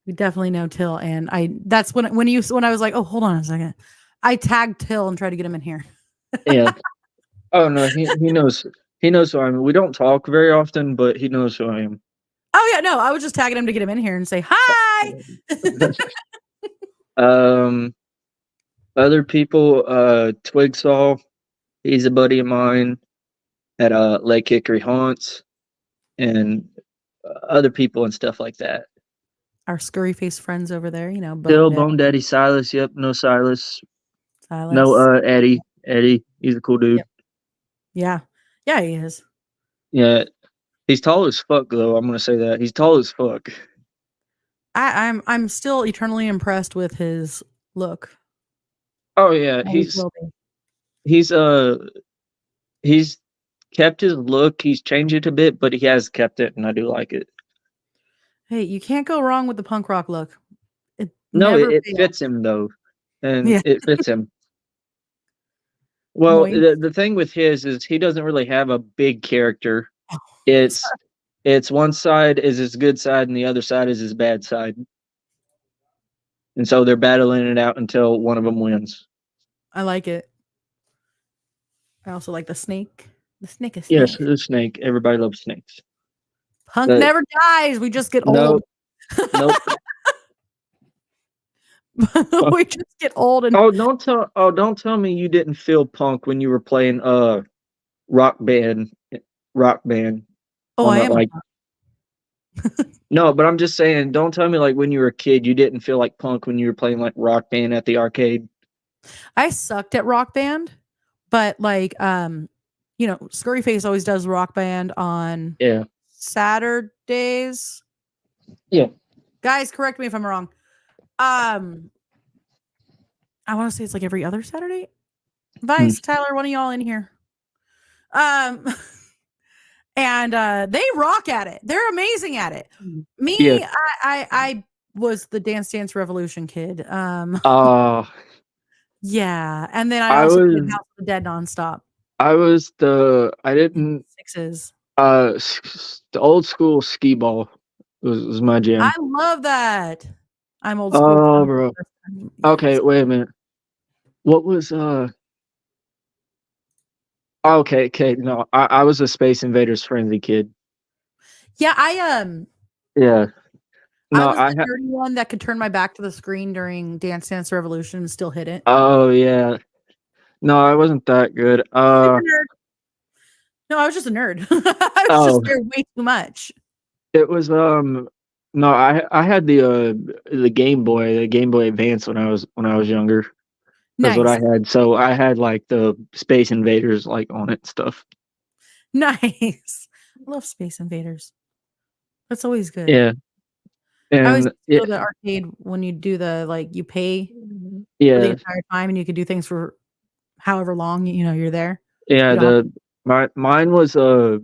We definitely know Till, and that's when I was like, oh, hold on a second. I tagged Till and tried to get him in here. Yeah. Oh no, he knows who I am. We don't talk very often, but he knows who I am. Oh yeah, no, I was just tagging him to get him in here and say hi. Other people, Twigsaw, he's a buddy of mine at Lake Hickory Haunts, and other people and stuff like that. Our scurry face friends over there, you know. Still Bone Daddy Silas, yep, no Silas. No Eddie. Eddie, he's a cool dude. Yep. Yeah. Yeah, he is. Yeah. He's tall as fuck though, I'm gonna say that. He's tall as fuck. I'm still eternally impressed with his look. Oh yeah, he's kept his look, he's changed it a bit, but he has kept it and I do like it. Hey, you can't go wrong with the punk rock look. It fails. fits him though. And Yeah. it fits him. Well, the thing with his is he doesn't really have a big character. It's one side is his good side and the other side is his bad side. And so they're battling it out until one of them wins. I like it. I also like the snake. The snake is Yes, the snake. Everybody loves snakes. Punk never dies. We just get old. Nope. We just get old and don't tell me you didn't feel punk when you were playing rock band. Oh, I am. No, but I'm just saying, don't tell me like when you were a kid you didn't feel like punk when you were playing like Rock Band at the arcade. I sucked at Rock Band, but like you know, Scurry Face always does Rock Band on Saturdays. Yeah. Guys, correct me if I'm wrong. I want to say it's like every other Saturday. Vice, Tyler, one of y'all in here. And they rock at it. They're amazing at it. Me, I was the Dance Revolution kid. Yeah, and then I also did House of the Dead nonstop. I didn't Sixes. The old school skee ball was my jam. I love that. I'm old school. Oh, bro. Okay, wait a minute. What was Okay. No, I was a Space Invaders Frenzy kid. Yeah, Yeah. No, I was the dirty one that could turn my back to the screen during Dance Revolution and still hit it. Oh yeah. No, I wasn't that good. No, I was just a nerd. I was just there way too much. It was no, I had the Game Boy Advance when I was younger. That's what I had. So I had like the Space Invaders like on it and stuff. Nice. I love Space Invaders. That's always good. Yeah. And I always go to the arcade when you do the like you pay for the entire time and you could do things for however long you're there. Yeah, mine was the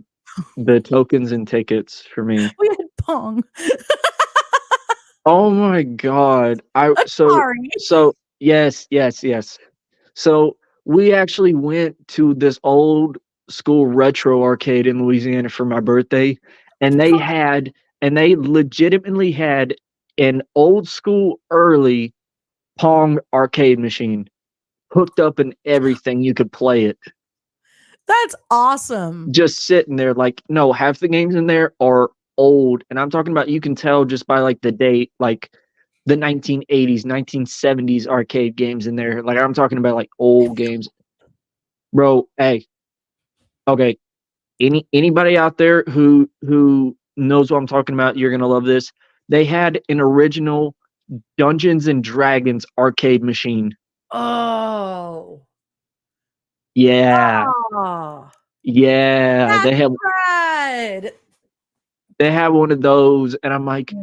tokens and tickets for me. We had Pong. Oh my god. Sorry. So yes. So we actually went to this old school retro arcade in Louisiana for my birthday, and they legitimately had an old school early Pong arcade machine hooked up and everything. You could play it. That's awesome. Just sitting there, like, no, half the games in there are old, and I'm talking about, you can tell just by like the date, like the 1980s, 1970s arcade games in there. Like I'm talking about like old games. bro. Hey, okay. Anybody out there who knows what I'm talking about, you're gonna love this. They had an original Dungeons and Dragons arcade machine. Oh. Yeah, Oh. yeah. That's rad. They had one of those, and I'm like,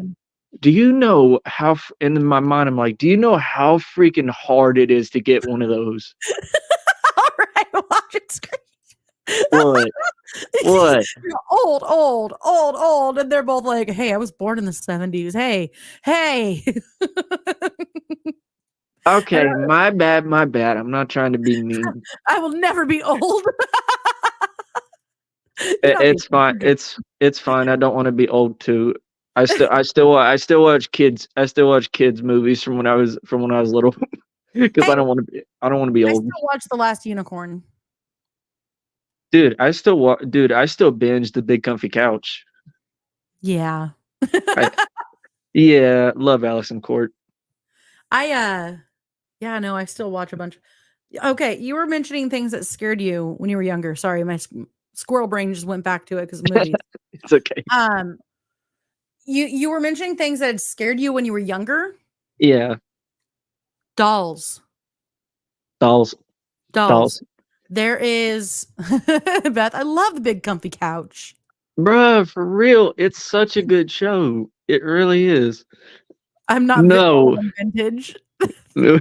do you know how? And in my mind, I'm like, do you know how freaking hard it is to get one of those? All right, watch it scream. What? What? Old, and they're both like, "Hey, I was born in the 70s. Hey." Okay, my bad, my bad. I'm not trying to be mean. I will never be old. It's fine. It's fine. I don't want to be old too. I still watch kids movies from when I was little because Hey, I don't want to be I old. still watch The Last Unicorn. Dude, I still binge The Big Comfy Couch. Yeah. Yeah, love Allison Court. I still watch a bunch. Okay, you were mentioning things that scared you when you were younger. Sorry, my squirrel brain just went back to it because of movies. It's okay. You were mentioning things that had scared you when you were younger. Yeah. Dolls. There is Beth. I love The Big Comfy Couch. Bruh, for real, it's such a good show. It really is. I'm not No. vintage. No.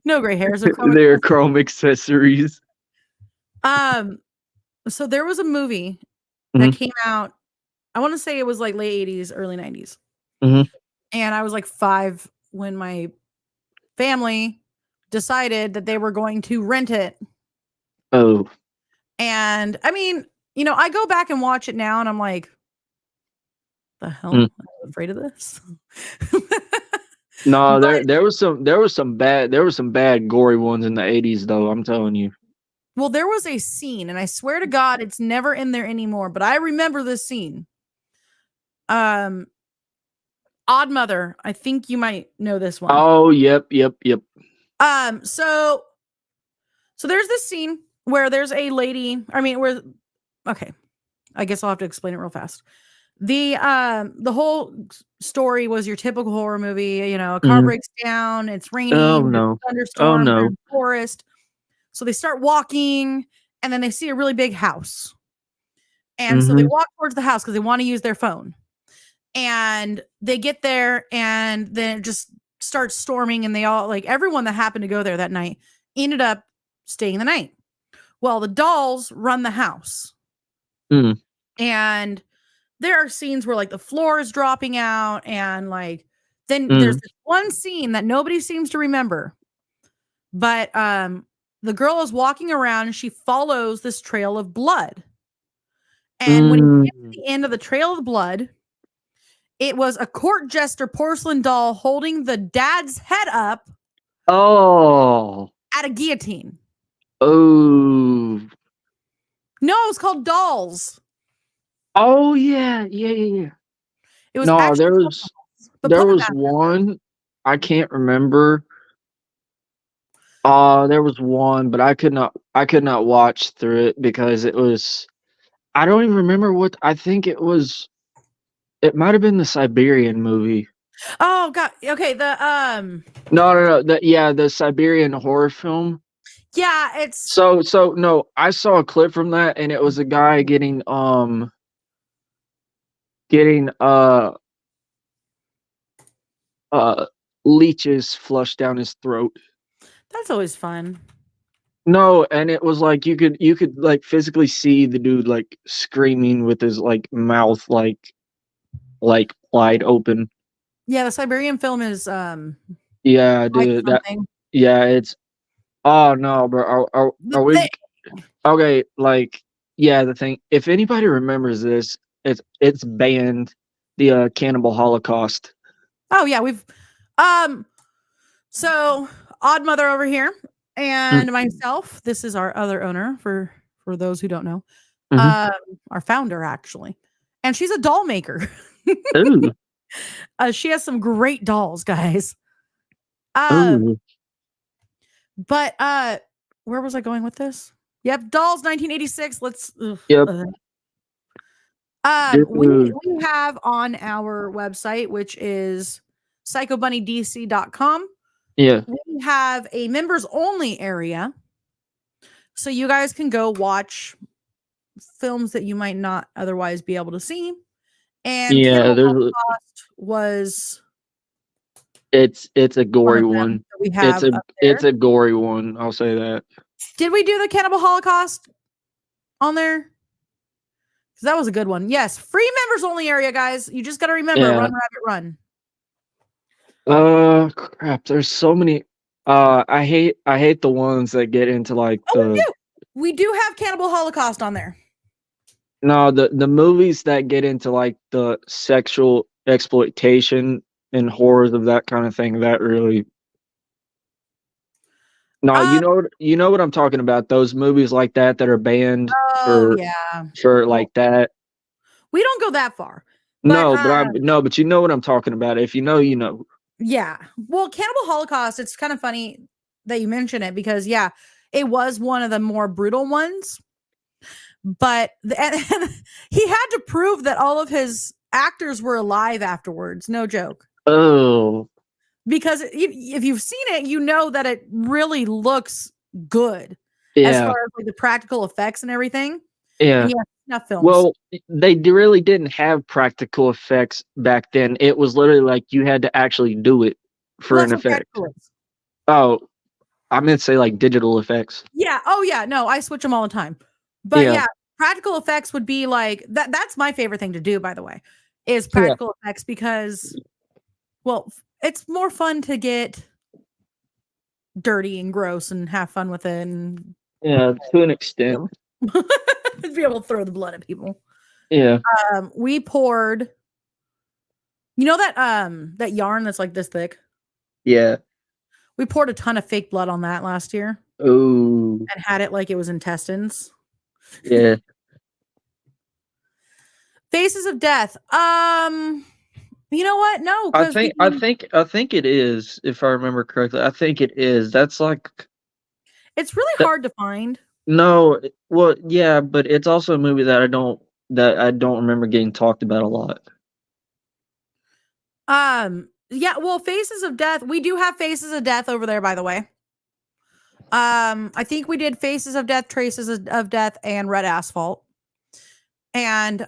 No gray hairs. They're chrome accessories. So there was a movie that came out. I want to say it was like late 80s, early 90s. Mhm. And I was like 5 when my family decided that they were going to rent it. Oh. And I mean, I go back and watch it now and I'm like, the hell? I'm afraid of this. No, there was some bad gory ones in the 80s though, I'm telling you. Well, there was a scene, and I swear to God, it's never in there anymore, but I remember this scene. Odd Mother. I think you might know this one. Oh, yep. So there's this scene where there's a lady. Okay, I guess I'll have to explain it real fast. The whole story was your typical horror movie. A car breaks down. It's raining. Oh no! Thunderstorm. Oh no! They're in the forest. So they start walking, and then they see a really big house. And so they walk towards the house because they want to use their phone. And they get there, and then it just starts storming, and they all, everyone that happened to go there that night ended up staying the night. Well, the dolls run the house. And there are scenes where the floor is dropping out, and then there's this one scene that nobody seems to remember. But the girl is walking around and she follows this trail of blood. And when you get to the end of the trail of blood, it was a court jester porcelain doll holding the dad's head up. Oh. At a guillotine. Oh. No, it was called Dolls. Oh yeah. It was there was one. I can't remember. There was one, but I could not watch through it because it was. I don't even remember what. I think it was. It might have been the Siberian movie. Oh God. Okay. No. The Siberian horror film. Yeah, it's so no. I saw a clip from that, and it was a guy getting leeches flushed down his throat. That's always fun. No, and it was like you could physically see the dude screaming with his mouth wide open. Yeah, the Siberian film is yeah, dude. It's oh no, bro. Are we okay? The thing. If anybody remembers this, it's banned. The Cannibal Holocaust. Oh yeah, we've so Odd Mother over here and myself. This is our other owner for those who don't know. Our founder actually. And she's a doll maker. Ooh. She has some great dolls, guys. But where was I going with this? Yep, Dolls 1986. Let's. Yep. We Dude. have on our website, which is psychobunnydc.com. Yeah. We have a members only area, so you guys can go watch films that you might not otherwise be able to see. And Yeah, Cannibal there's Holocaust was it's a one gory of them one. that we have up It's there. a gory one. I'll say that. Did we do the Cannibal Holocaust on there? Because that was a good one. Yes, free members only area, guys. You just got to remember, Yeah. run, rabbit, run. Crap. There's so many. I hate the ones that get into like the. We do have Cannibal Holocaust on there. No, the movies that get into like the sexual exploitation and horrors of that kind of thing, that really. No, you know what I'm talking about. Those movies like that are banned Oh yeah, for like that. we don't go that far. But you know what I'm talking about. If you know, you know. Yeah. Well, Cannibal Holocaust, it's kind of funny that you mention it because yeah, it was one of the more brutal ones. But and he had to prove that all of his actors were alive afterwards. No joke. Oh. Because if you've seen it, you know that it really looks good as Yeah. far as like the practical effects and everything. Yeah. And yeah, snuff films. Well, they really didn't have practical effects back then. It was literally like you had to actually do it for Well, an that's what effect. practical is. Oh, I meant to say like digital effects. Yeah. Oh yeah. No, I switch them all the time. But yeah, practical effects would be like that. That's my favorite thing to do, by the way, is practical effects because, well, it's more fun to get dirty and gross and have fun with it and Yeah, to an extent. be able to throw the blood at people. Yeah. We poured, you know that yarn that's like this thick? Yeah. We poured a ton of fake blood on that last year Oh. and had it like it was intestines. Yeah. Faces of Death. You know what? No, I think it is, if I remember correctly. I think it is. That's like it's really hard to find. no, well, yeah, but it's also a movie that I don't remember getting talked about a lot. Yeah, well, Faces of Death. We do have Faces of Death over there, by the way. I think we did Faces of Death, Traces of Death, and Red Asphalt. And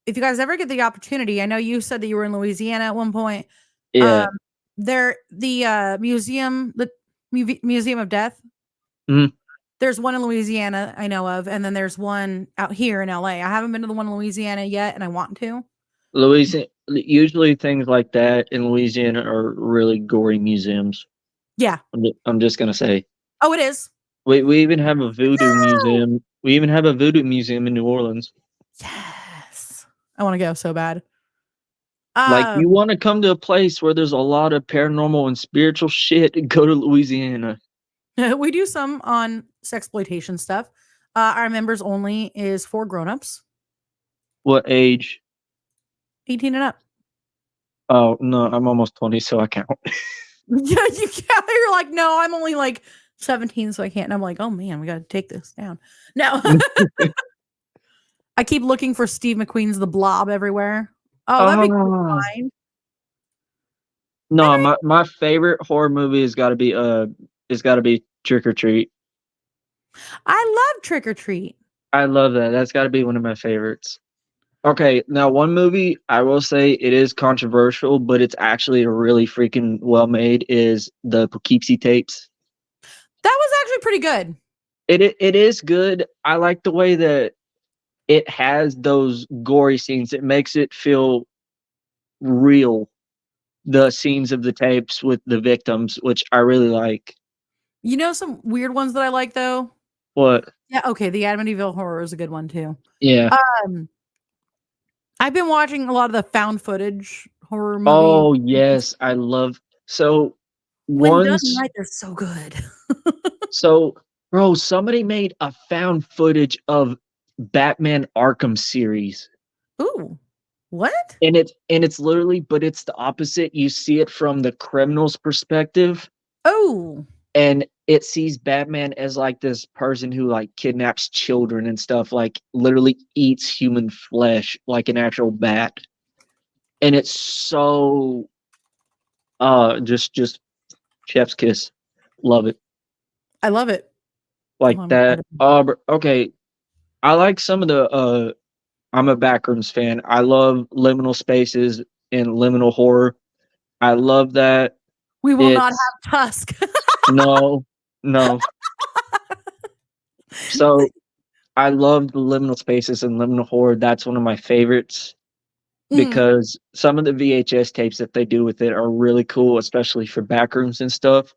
if you guys ever get the opportunity, I know you said that you were in Louisiana at one point. Yeah. The museum of Death. Mhm. There's one in Louisiana I know of, and then there's one out here in LA. I haven't been to the one in Louisiana yet, and I want to. Louisiana, usually things like that in Louisiana are really gory museums. Yeah. I'm just gonna say. Oh, it is. We even have a voodoo museum. We even have a voodoo museum in New Orleans. Yes. I want to go so bad. Like you want to come to a place where there's a lot of paranormal and spiritual shit, go to Louisiana. We do some on sexploitation stuff. Our members only is for grown-ups. What age? 18 and up. Oh no, I'm almost 20, so I count. Yeah, you can't. You're like, no, I'm only like 17, so I can't. And I'm like, oh man, we got to take this down. No. I keep looking for Steve McQueen's The Blob everywhere. Oh, that'd be cool to find. No, my favorite horror movie has got to be Trick or Treat. I love Trick or Treat. I love that. That's got to be one of my favorites. Okay, now one movie I will say it is controversial, but it's actually really freaking well made is the Poughkeepsie tapes. That was actually pretty good. It is good. I like the way that it has those gory scenes. It makes it feel real. The scenes of the tapes with the victims, which I really like. You know some weird ones that I like though? What? Yeah, okay, the Amityville Horror is a good one too. Yeah. I've been watching a lot of the found footage horror movies. Oh yes, I love when done right, they're so good. So, bro, somebody made a found footage of Batman Arkham series. Ooh. What? And it's literally, but it's the opposite. You see it from the criminal's perspective. Oh. And it sees Batman as like this person who like kidnaps children and stuff, like literally eats human flesh like an actual bat. And it's so just chef's kiss. Love it. I love it. Like Oh, I'm that. excited. Okay. I like some of the I'm a Backrooms fan. I love liminal spaces and liminal horror. I love that. We will not It's have Tusk. no. So I love the liminal spaces and liminal horror. That's one of my favorites because some of the VHS tapes that they do with it are really cool, especially for Backrooms and stuff.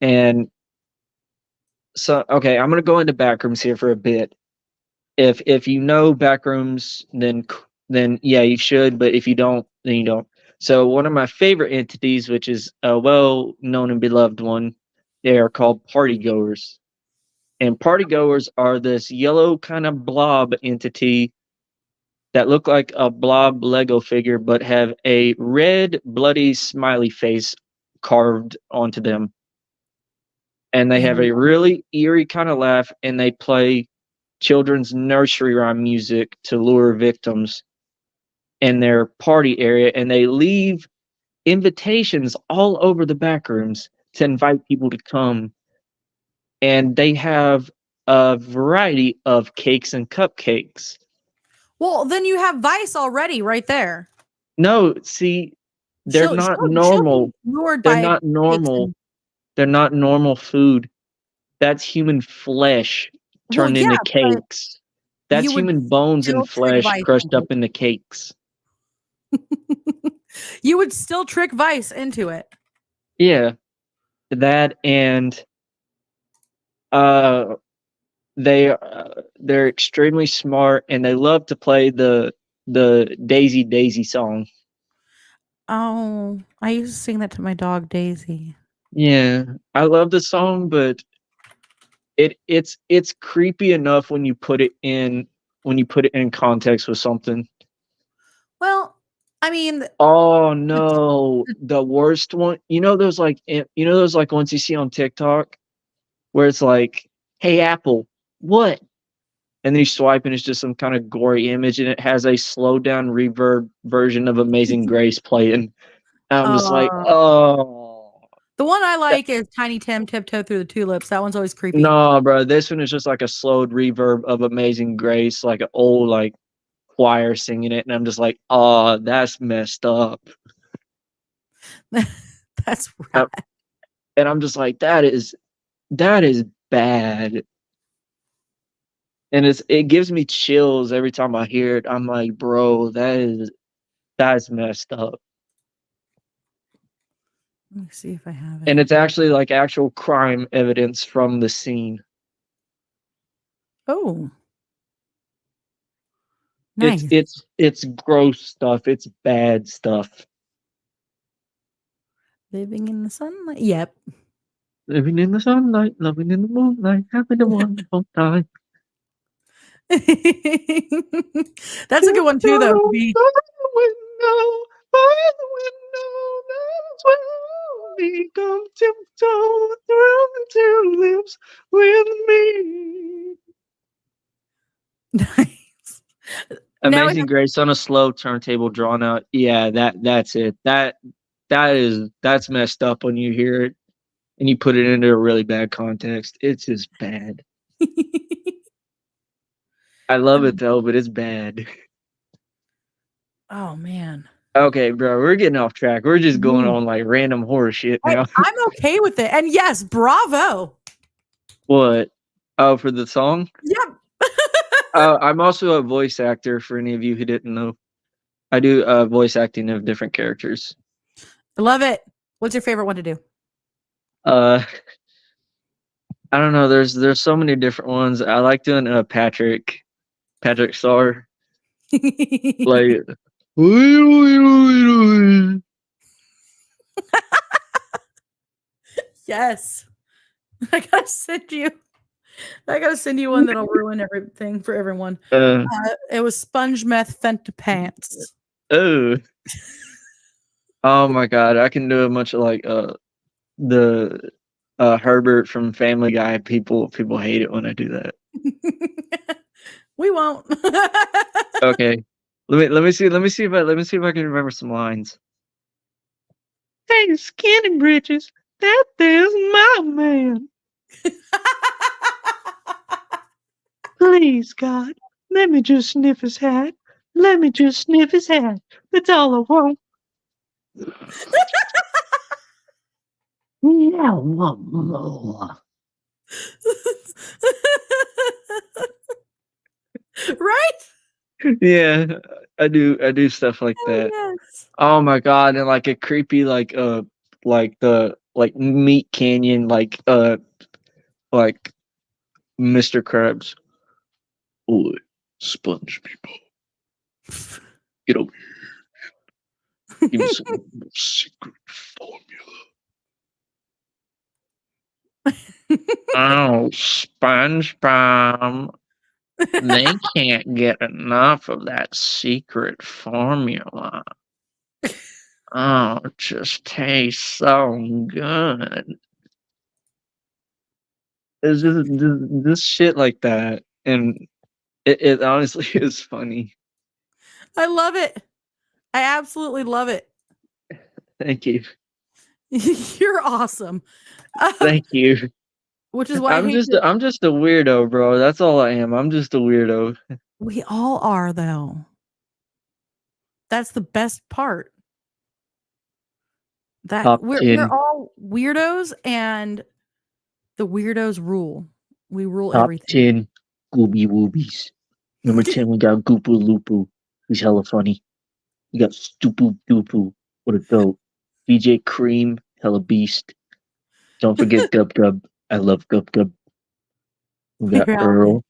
And so, okay, I'm gonna go into Backrooms here for a bit. If you know Backrooms, then yeah, you should. But if you don't, then you don't. So one of my favorite entities, which is a well-known and beloved one, they are called partygoers. And partygoers are this yellow kind of blob entity that look like a blob Lego figure, but have a red, bloody smiley face carved onto them. And they have a really eerie kind of laugh, and they play children's nursery rhyme music to lure victims in their party area, and they leave invitations all over the back rooms to invite people to come. And they have a variety of cakes and cupcakes. Well, then you have Vice already right there. No, see, they're not normal. They're not normal. They're not normal food. That's human flesh turned into cakes. That's human bones and flesh crushed up into cakes. You would still trick Vice into it. Yeah. That and they're extremely smart, and they love to play the Daisy Daisy song. Oh, I used to sing that to my dog Daisy. Yeah, I love the song, but it's creepy enough when you put it in context with something. Well, I mean, oh no, the worst one. You know those like ones you see on TikTok where it's like, "Hey Apple, what?" And then you swipe and it's just some kind of gory image, and it has a slowed down reverb version of Amazing Grace playing. And I'm just like, oh. The one I like is Tiny Tim Tiptoe Through the Tulips. That one's always creepy. No, bro, this one is just like a slowed reverb of Amazing Grace, like an old like choir singing it, and I'm just like, oh, that's messed up. That's right. And I'm just like, that is bad. And it gives me chills every time I hear it. I'm like, bro, that's messed up. Let me see if I have it. And it's actually like actual crime evidence from the scene. Oh. Nice. It's gross stuff. It's bad stuff. Living in the sunlight. Yep. Living in the sunlight, loving in the moonlight, having a wonderful time. That's a good one too, though. By the window, that's where we come tiptoe through the tulips with me. Nice. Amazing Grace on a slow turntable drawn out. Yeah, that's it. That's messed up when you hear it and you put it into a really bad context. It's just bad. I love it though, but it's bad. Oh man. Okay, bro, we're getting off track. We're just going on like random horror shit now. I'm okay with it. And yes, bravo. What? Oh, for the song? Yep. I'm also a voice actor for any of you who didn't know. I do voice acting of different characters. I love it. What's your favorite one to do? I don't know. There's so many different ones. I like doing Patrick Star. Like yes. I gotta send you one that'll ruin everything for everyone. It was Sponge Meth Fenta Pants. Oh. Oh my god, I can do a bunch of like the Herbert from Family Guy. People hate it when I do that. We won't. Okay. Let me see if I can remember some lines. Hey, Skinny Britches, that is my man. Please, God, let me just sniff his hat. Let me just sniff his hat. That's all I want. Now, one more. Right? Yeah, I do stuff like that. Yes. Oh my God, and like a creepy like the Meat Canyon like Mr. Krabs. Oi, sponge people. Get over here. Give me some secret formula. Oh, SpongeBob. They can't get enough of that secret formula. Oh, it just tastes so good. It's just this shit like that. And it honestly is funny. I love it. I absolutely love it. Thank you. You're awesome. Thank you. Which is why I I'm hate just to- I'm just a weirdo, bro. That's all I am. I'm just a weirdo. we all are though. That's the best part. That Top we're 10. all weirdos and the weirdos rule. We rule Top everything. 10 Gooby Woobies. Number 10, we got Goopu Lupu. He's hella funny. We got Stupu Dupu. What a dope. DJ Cream, hella beast. Don't forget Gub Gub. I love Gub Gub. We got Yeah. Earl.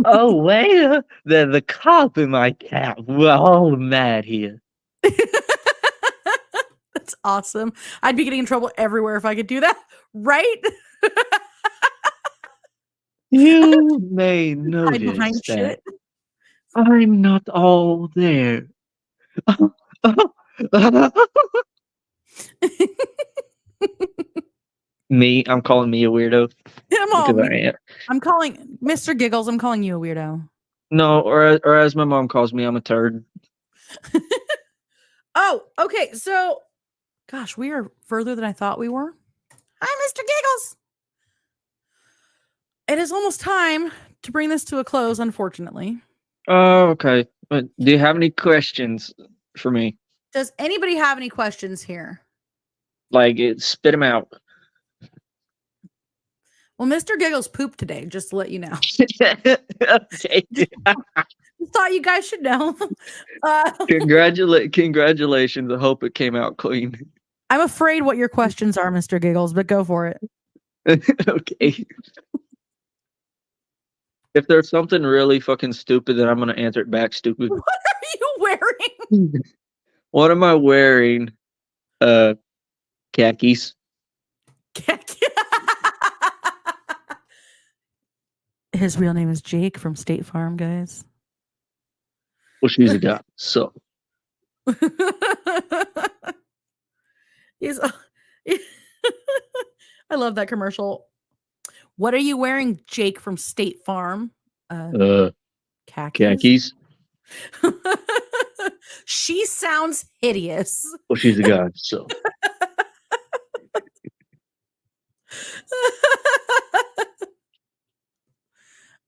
Oh, wait. The cop in my cap. We're all mad here. That's awesome. I'd be getting in trouble everywhere if I could do that, right? You may Hide notice behind that shit. I'm not all there. Me? I'm calling me a weirdo. Because I am. I'm calling Mr. Giggles. I'm calling you a weirdo. No, or as my mom calls me, I'm a turd. Oh, okay. So, gosh, we are further than I thought we were. Hi, Mr. Giggles. It is almost time to bring this to a close, unfortunately. Oh, okay. But do you have any questions for me? Does anybody have any questions here? Like, spit them out. Well, Mr. Giggles pooped today, just to let you know. Okay. Thought you guys should know. Congratulations. I hope it came out clean. I'm afraid what your questions are, Mr. Giggles, but go for it. Okay. If there's something really fucking stupid, then I'm gonna answer it back stupid. What are you wearing? What am I wearing? Khakis. His real name is Jake from State Farm, guys. Well, she's a guy, so. He's I love that commercial. What are you wearing, Jake from State Farm? Khakis. She sounds hideous. Well, she's a guy, so.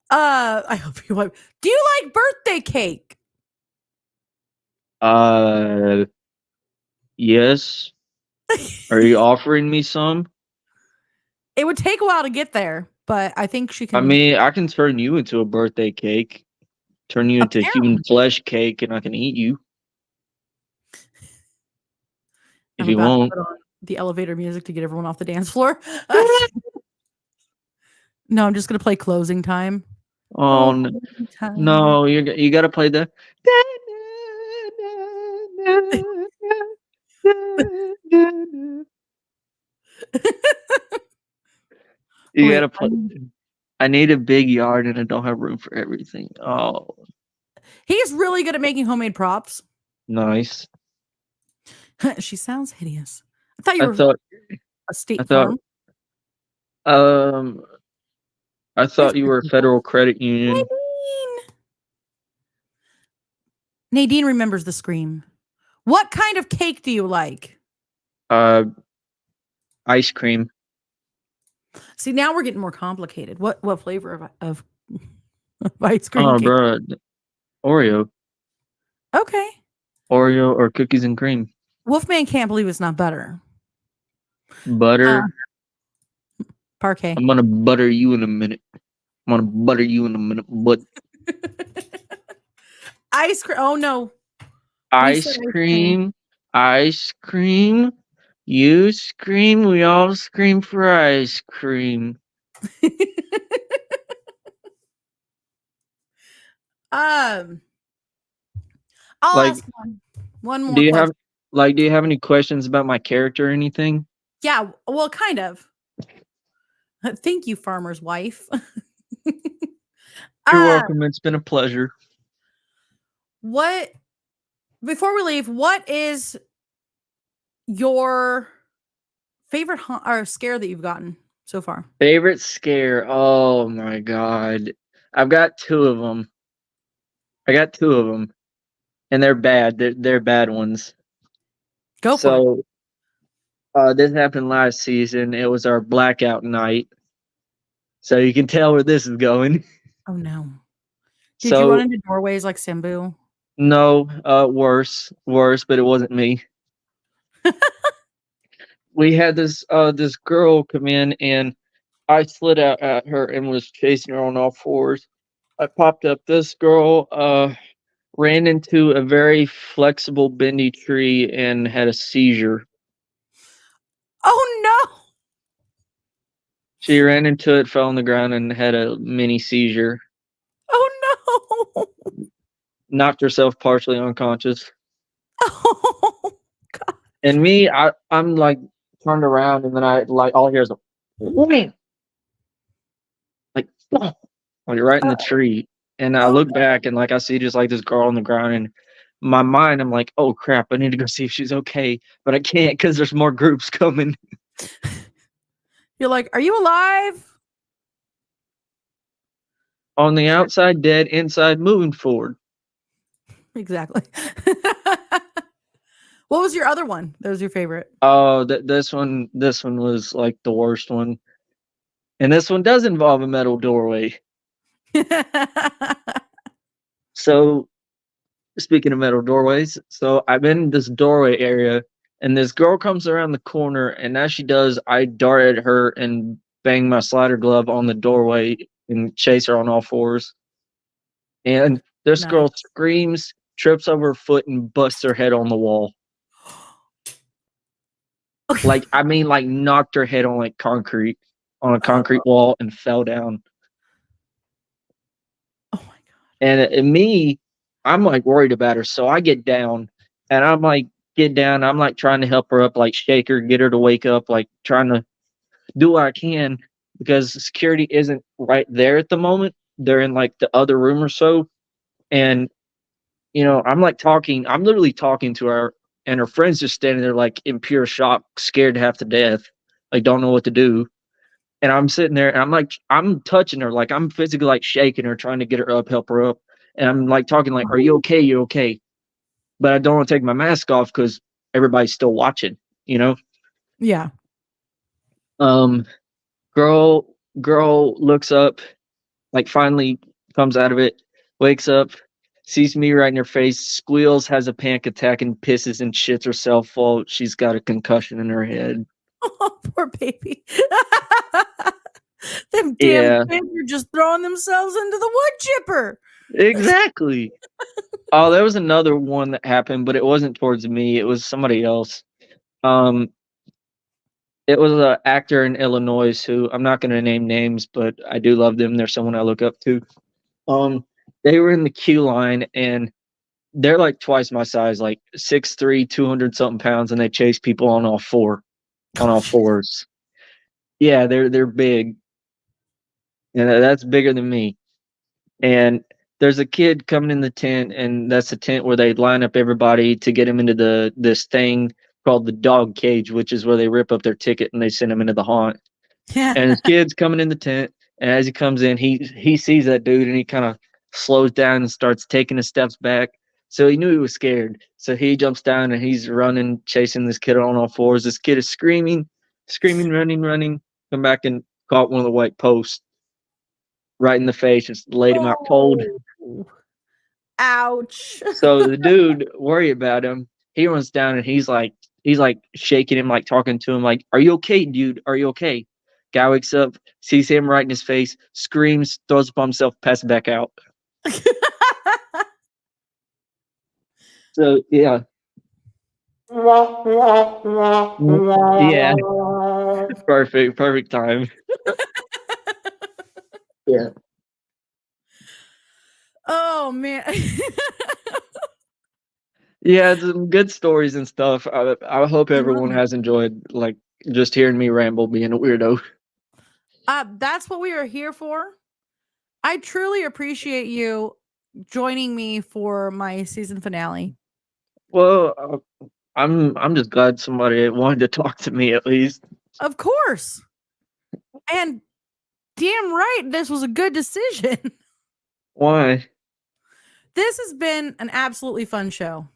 I hope you like. Do you like birthday cake? Yes. Are you offering me some? It would take a while to get there, but I think she can. I mean, I can turn you into a birthday cake, turn you into human flesh cake, and I can eat you. If I'm you about to won't. put on the elevator music to get everyone off the dance floor. No, I'm just gonna play closing time. Oh no, you gotta play the. You gotta play. I need a big yard and I don't have room for everything. Oh, He's really good at making homemade props. nice. She sounds hideous. I thought you I were thought a State I thought Farm. I thought you were a Federal Credit Union. Nadine remembers the scream. What kind of cake do you like? Ice cream. See, now we're getting more complicated. What flavor of ice cream Oh, cake? bro, Oreo, Okay. Oreo or cookies and cream. Wolfman can't believe it's not butter. Butter. Parquet. I'm gonna butter you in a minute. But Ice cream. Oh no. ice cream, ice cream. You scream. We all scream for ice cream. I'll Like, ask one more do you question. do you have any questions about my character or anything? Yeah, well, kind of. Thank you, farmer's wife. You're welcome. It's been a pleasure. Before we leave, what is your favorite or scare that you've gotten so far? Favorite scare? Oh my god, I've got two of them. And they're bad. They're bad ones. Go for it. This happened last season. It was our blackout night, so you can tell where this is going. Oh no! Did you run into doorways like Simbu? No, worse, but it wasn't me. We had this girl come in, and I slid out at her and was chasing her on all fours. I popped up. This girl ran into a very flexible, bendy tree and had a seizure. Oh no! She ran into it, fell on the ground, and had a mini seizure. Oh no! Knocked herself partially unconscious. Oh god! And me, I'm like turned around, and then I like all I hear is a wham! Like, oh, like right in the tree. And I look back, and like I see just like this girl on the ground, and my mind, I'm like, oh crap, I need to go see if she's okay, but I can't because there's more groups coming. You're like, are you alive? On the outside, dead. Inside, moving forward. Exactly. What was your other one? That was your favorite? Oh, this one was like the worst one. And this one does involve a metal doorway. So, speaking of metal doorways, so I'm in this doorway area, and this girl comes around the corner, and as she does, I dart at her and bang my slider glove on the doorway and chase her on all fours. And this girl screams, trips over her foot, and busts her head on the wall. Like, I mean, like knocked her head on like concrete, on a concrete wall, and fell down. Oh my god! And me, I'm like worried about her, so I get down, and I'm like I'm like trying to help her up, like shake her, get her to wake up, like trying to do what I can because security isn't right there at the moment. They're in like the other room or so, and I'm like talking. I'm literally talking to her, and her friend's just standing there like in pure shock, scared half to death, like don't know what to do. And I'm sitting there, and I'm touching her, like I'm physically like shaking her, trying to get her up, help her up. And I'm like talking like, "Are you okay? You okay?" But I don't want to take my mask off because everybody's still watching, Yeah. Girl looks up, like finally comes out of it, wakes up, sees me right in her face, squeals, has a panic attack, and pisses and shits herself while she's got a concussion in her head. Oh, poor baby. Them damn kids are just throwing themselves into the wood chipper. Exactly. Oh, there was another one that happened, but it wasn't towards me. It was somebody else. It was an actor in Illinois who I'm not going to name names, but I do love them. They're someone I look up to. They were in the queue line, and they're like twice my size, like 6'3", 200 something pounds, and they chase people on all fours. Yeah, they're big, and that's bigger than me. And there's a kid coming in the tent, and that's the tent where they line up everybody to get him into this thing called the dog cage, which is where they rip up their ticket and they send him into the haunt. Yeah. And his kid's coming in the tent, and as he comes in, he sees that dude, and he kind of slows down and starts taking his steps back. So he knew he was scared. So he jumps down and he's running, chasing this kid on all fours. This kid is screaming, running. Come back and caught one of the white posts right in the face, just laid him out cold. Oh. Ouch. So the dude, worried about him, he runs down and he's like shaking him, like talking to him, like, "Are you okay, dude? Are you okay?" Guy wakes up, sees him right in his face, screams, throws up on himself, passes back out. So yeah. Yeah. Perfect time. Yeah. Oh man. Yeah, some good stories and stuff. I hope everyone has enjoyed, like, just hearing me ramble, being a weirdo. That's what we are here for. I truly appreciate you joining me for my season finale. Well, I'm just glad somebody wanted to talk to me at least. Of course. And damn right, this was a good decision. Why? This has been an absolutely fun show.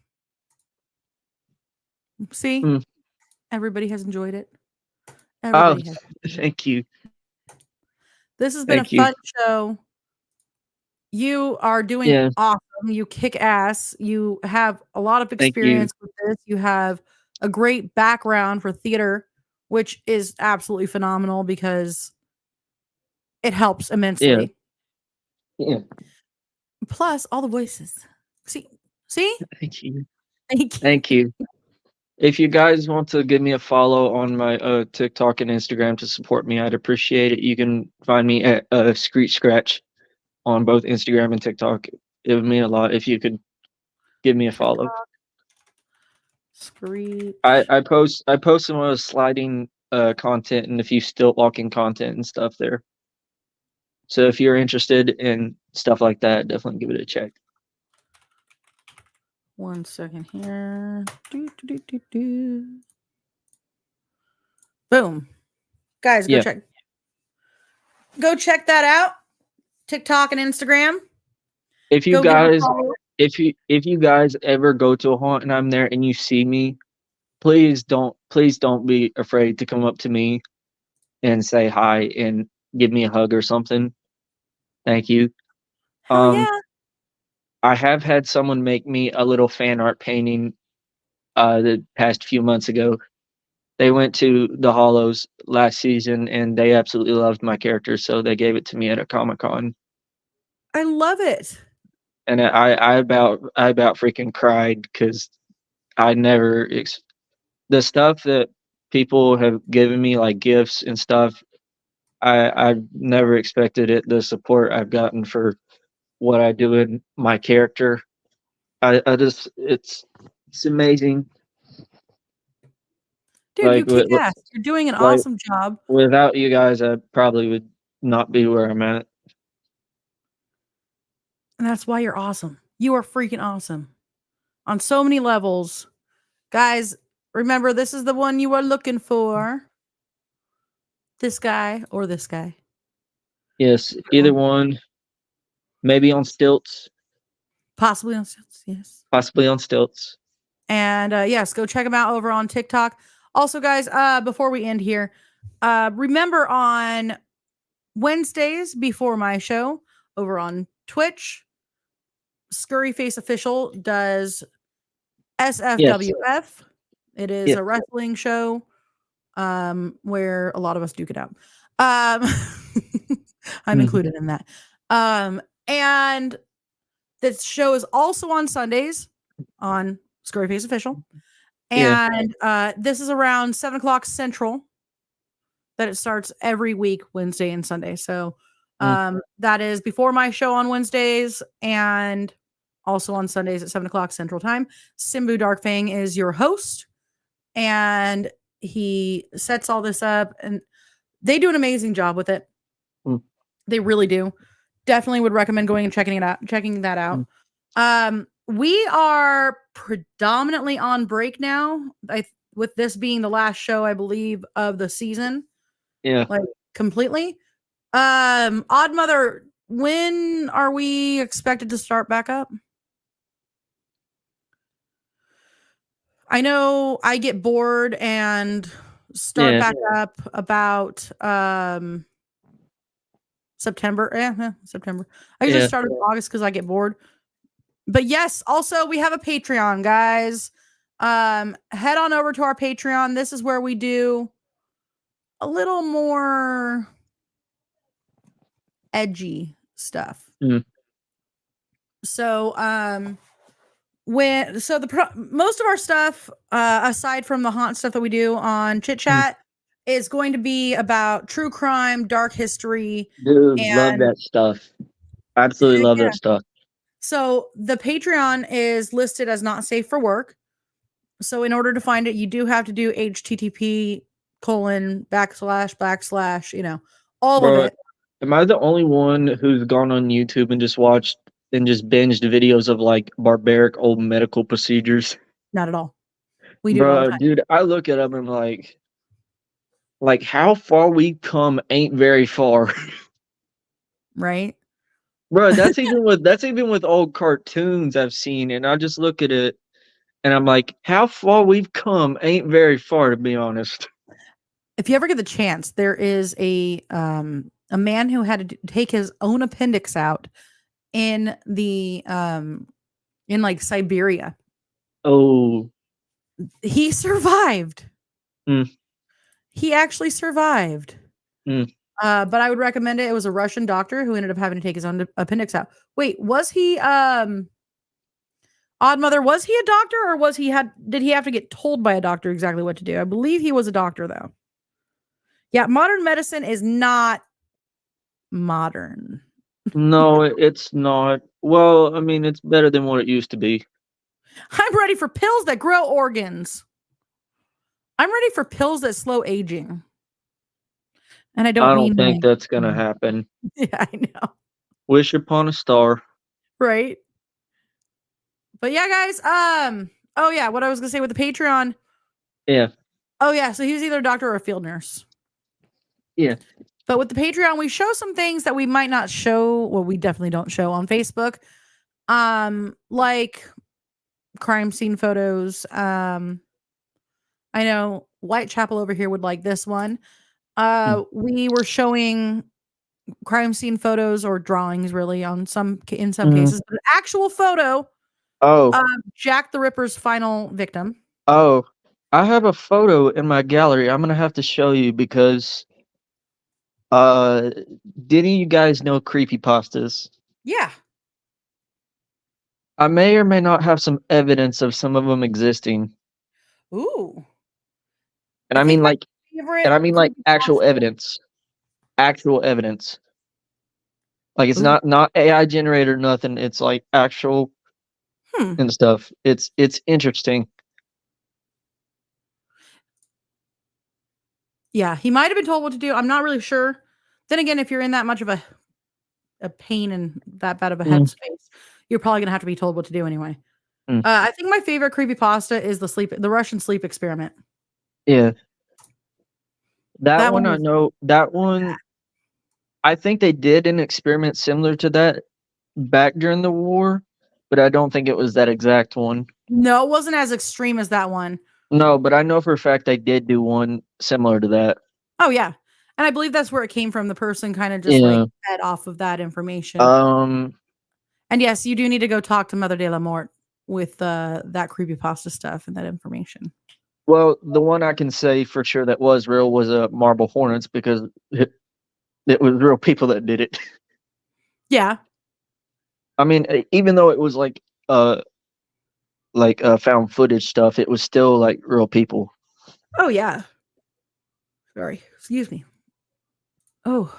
See? Hmm. Everybody has enjoyed it. Oh, Everybody has. thank you. This has been Thank a you. fun show. You are doing Yeah. awesome. You kick ass. You have a lot of Thank you. experience with this. You have a great background for theater, which is absolutely phenomenal because it helps immensely. Yeah. Plus, all the voices. See? Thank you. Thank you. Thank you. If you guys want to give me a follow on my TikTok and Instagram to support me, I'd appreciate it. You can find me at Screech Scratch on both Instagram and TikTok. It would mean a lot if you could give me a follow. Screech. I post some of the sliding content and a few stilt walking content and stuff there. So if you're interested in stuff like that, definitely give it a check. 1 second here. Boom. Guys, go Yeah. check that out. TikTok and Instagram. If you Go give them a guys follow. if you guys ever go to a haunt and I'm there and you see me, please don't be afraid to come up to me and say hi and give me a hug or something. Thank you. Hell yeah. I have had someone make me a little fan art painting the past few months ago. They went to the Hollows last season and they absolutely loved my character, so they gave it to me at a Comic-Con. I love it. And I about freaking cried because I never the stuff that people have given me, like gifts and stuff. I've never expected it. The support I've gotten for what I do in my character, I just it's amazing. Dude, Like, you kick ass. You're doing an like- awesome job. Without you guys, I probably would not be where I'm at. And that's why you're awesome. You are freaking awesome on so many levels. Guys, remember, this is the one you are looking for. This guy or this guy. Yes, either one. Maybe on stilts, Possibly on stilts, yes. possibly on stilts. And yes, go check them out over on TikTok. Also, guys, before we end here, remember on Wednesdays before my show over on Twitch, Scurry Face Official does SFWF. It is a wrestling show where a lot of us duke it out. I'm included in that. And this show is also on Sundays on Scurry Face Official. And this is around 7:00 Central that it starts every week, Wednesday and Sunday. So that is before my show on Wednesdays and also on Sundays at 7:00 Central Time. Simbu Darkfang is your host, and he sets all this up, and they do an amazing job with it. They really do. Definitely would recommend going and checking that out. We are predominantly on break now. with this being the last show, I believe, of the season, Yeah. like completely. Odd Mother, when are we expected to start back up? I know I get bored and start back up about September. September. I usually start in August because I get bored. But yes, also we have a Patreon, guys. Head on over to our Patreon. This is where we do a little more edgy stuff. Mm. So most of our stuff, aside from the haunt stuff that we do on ChitChat, is going to be about true crime, dark history. Dude, love and that stuff. Absolutely love yeah. that stuff. So the Patreon is listed as not safe for work. So in order to find it, you do have to do http:// all Bro, of it. am I the only one who's gone on YouTube and just watched and just binged videos of like barbaric old medical procedures? Not at all. We do it all the Bro, time. dude, I look at them and like how far we come ain't very far. Right? Bro, that's even with old cartoons I've seen, and I just look at it and I'm like, how far we've come ain't very far, to be honest. If you ever get the chance, there is a man who had to take his own appendix out in the in like Siberia. Oh. He survived. Mm. He actually survived. Mm. But I would recommend it. It was a Russian doctor who ended up having to take his own appendix out. Wait, was he Odd Mother, was he a doctor, or did he have to get told by a doctor exactly what to do? I believe he was a doctor though. Yeah, modern medicine is not modern. No, it's not. Well, I mean, it's better than what it used to be. I'm ready for pills that grow organs. I'm ready for pills that slow aging. And I don't think that's gonna happen. Yeah, I know. Wish upon a star. Right. But yeah, guys, oh yeah, what I was gonna say with the Patreon. Yeah. Oh yeah, so he was either a doctor or a field nurse. Yeah. But with the Patreon, we show some things that we might not show. Well, we definitely don't show on Facebook. Like crime scene photos. I know Whitechapel over here would like this one. We were showing crime scene photos or drawings, really, in some cases, but an actual photo Oh. of Jack the Ripper's final victim. Oh. I have a photo in my gallery. I'm gonna have to show you because did you guys know creepypastas? Yeah. I may or may not have some evidence of some of them existing. Ooh. And I mean like actual creepypasta- evidence. Actual evidence. Like it's Ooh. not AI generated or nothing. It's like actual and stuff. It's interesting. Yeah, he might have been told what to do. I'm not really sure. Then again, if you're in that much of a pain and that bad of a headspace, you're probably gonna have to be told what to do anyway. I think my favorite creepypasta is the Russian sleep experiment. Yeah. That one I was- know. That one, I think they did an experiment similar to that back during the war, but I don't think it was that exact one. No, it wasn't as extreme as that one. No, but I know for a fact they did do one similar to that. Oh yeah, and I believe that's where it came from. The person kind of just like fed off of that information. Um, And yes, you do need to go talk to Mother de la Mort with that creepypasta stuff and that information. well, the one I can say for sure that was real was Marble Hornets because it was real people that did it. Yeah. I mean, even though it was like found footage stuff, it was still like real people. Oh yeah. Sorry, excuse me. Oh.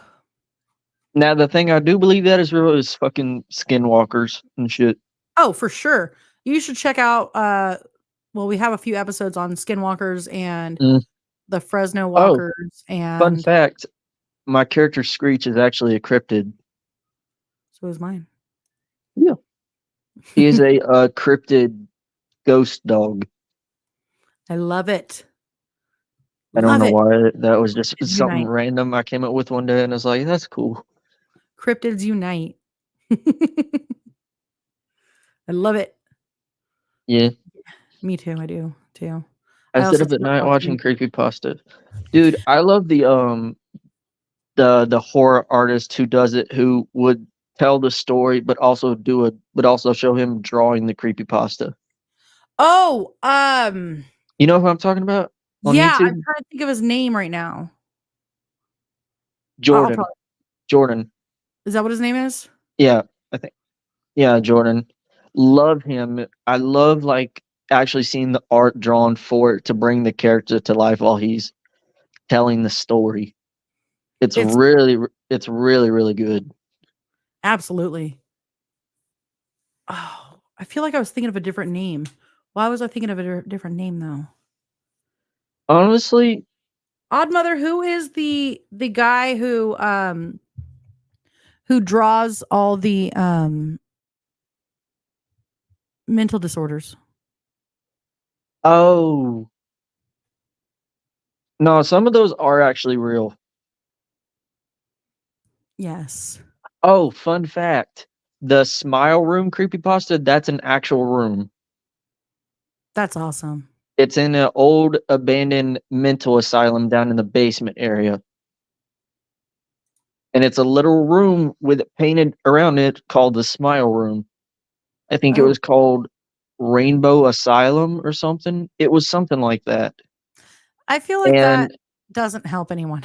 Now the thing I do believe that is real is fucking skinwalkers and shit. Oh, for sure. You should check out well, we have a few episodes on skinwalkers and the Fresno walkers and fun fact, my character Screech is actually a cryptid. So is mine. Yeah. He is a cryptid ghost dog. I love it. I don't Love know it. why that was just Cryptids something unite. random I came up with one day, and I was like, "That's cool." Cryptids unite. I love it. Yeah, Me too. I do too. I sit also up at start night watching watching. creepypasta. Dude, I love the horror artist who does it, who would tell the story, but also show him drawing the creepypasta. Oh, You know who I'm talking about on yeah. I'm YouTube? trying to think of his name right now. I'll Jordan. probably. Jordan. Is that what his name is? Yeah, I think. Yeah, Jordan. Love him. I love like actually seeing the art drawn for it to bring the character to life while he's telling the story. It's It's really good. absolutely. Oh, I feel like I was thinking of a different name. Why was I thinking of a different name though? Honestly, Odd Mother, who is the guy who draws all the mental disorders? oh no, some of those are actually real. Yes. Oh, fun fact. The Smile Room creepypasta, that's an actual room. That's awesome. It's in an old abandoned mental asylum down in the basement area. And it's a little room with it painted around it called the Smile Room. I think it Oh, was called Rainbow Asylum or something. It was something like that. I feel like that And doesn't help anyone.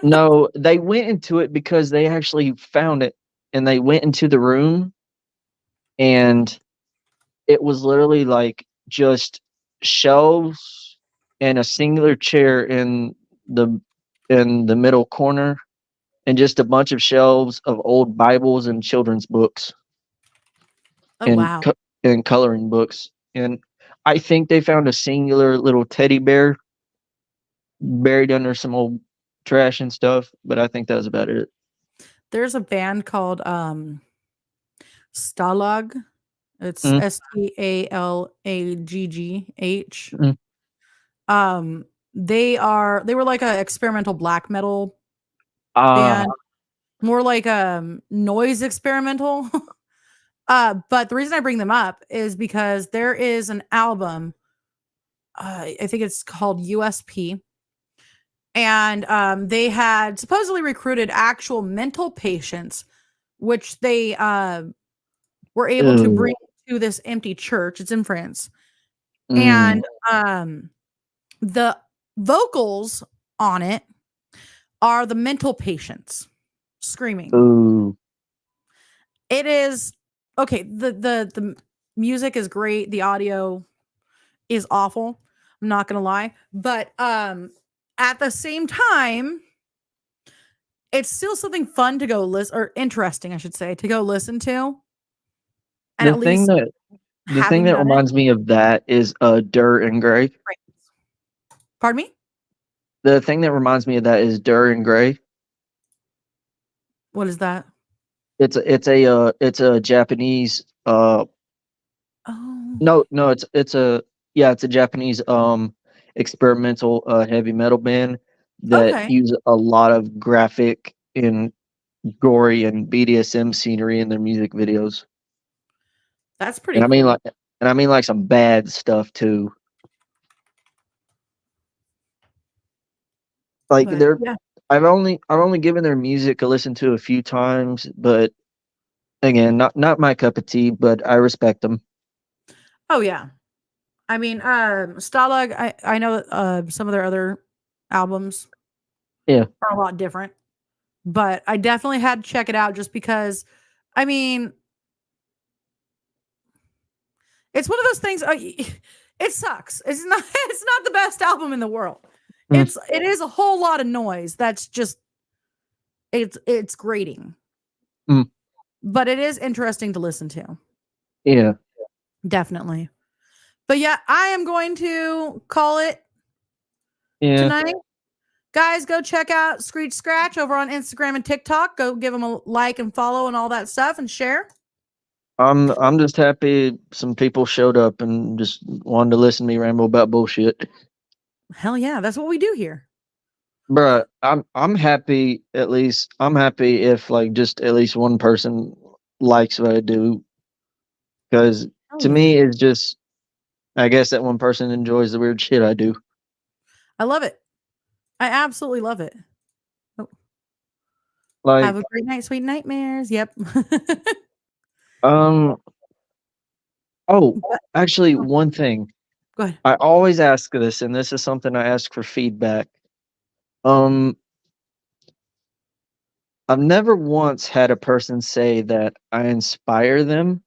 no, they went into it because they actually found it, and they went into the room, and it was literally like just shelves and a singular chair the in the middle corner, and just a bunch of shelves of old Bibles and children's books Oh and wow. and coloring books. And I think they found a singular little teddy bear buried under some old trash and stuff, but I think that was about it. There's a band called Stalag. It's Mm, Stalaggh. mm. They were like a experimental black metal Ah, band, more like noise experimental. But the reason I bring them up is because there is an album, I think it's called USP, and they had supposedly recruited actual mental patients, which they were able to ew. bring to this empty church. It's in France. Mm, And the vocals on it are the mental patients screaming. ooh. It is okay. The music is great. The audio is awful. I'm not gonna lie, but at the same time, it's still something fun to go listen, or interesting, I should say, to go listen to. And The at thing least that the thing having that done it, reminds me of that is Dur and Gray. right. Pardon me? The thing that reminds me of that is Dur and Gray. What is that? It's a Japanese Oh, no, it's a Japanese experimental heavy metal band that okay. use a lot of graphic and gory and BDSM scenery in their music videos. That's pretty And I mean cool. like some bad stuff too. Like But they're yeah. I've only given their music a listen to a few times, but again, not my cup of tea, but I respect them. Oh yeah. I mean, Stalag, I know that some of their other albums Yeah. are a lot different, but I definitely had to check it out just because, I mean, it's one of those things. It sucks. It's not. It's not the best album in the world. Mm, It is a whole lot of noise. That's just it's grating, mm, but it is interesting to listen to. yeah. Definitely. But yeah, I am going to call it Yeah. tonight. Guys, go check out Screech Scratch over on Instagram and TikTok. Go give them a like and follow and all that stuff and share. I'm just happy some people showed up and just wanted to listen to me ramble about bullshit. Hell yeah, that's what we do here. Bruh, I'm happy at least. I'm happy if like just at least one person likes what I do, because Hell to yeah. me it's just, I guess that one person enjoys the weird shit I do. I love it. I absolutely love it. Like Have a great night, sweet nightmares. Yep. oh, But- actually oh, one thing. go ahead. I always ask this, and this is something I ask for feedback. Um I've never once had a person say that I inspire them,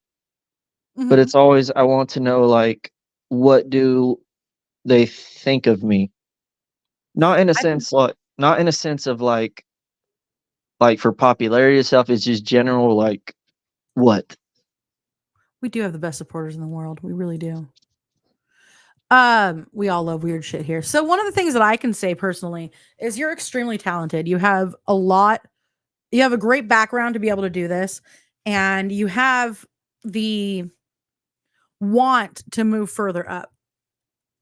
but Mhm. it's always I want to know like what do they think of me? Not in a I think sense like not in a sense of like for popularity stuff, it's just general like what? we do have the best supporters in the world. We really do. We all love weird shit here. So one of the things that I can say personally is you're extremely talented. You have a great background to be able to do this, and you have the want to move further up.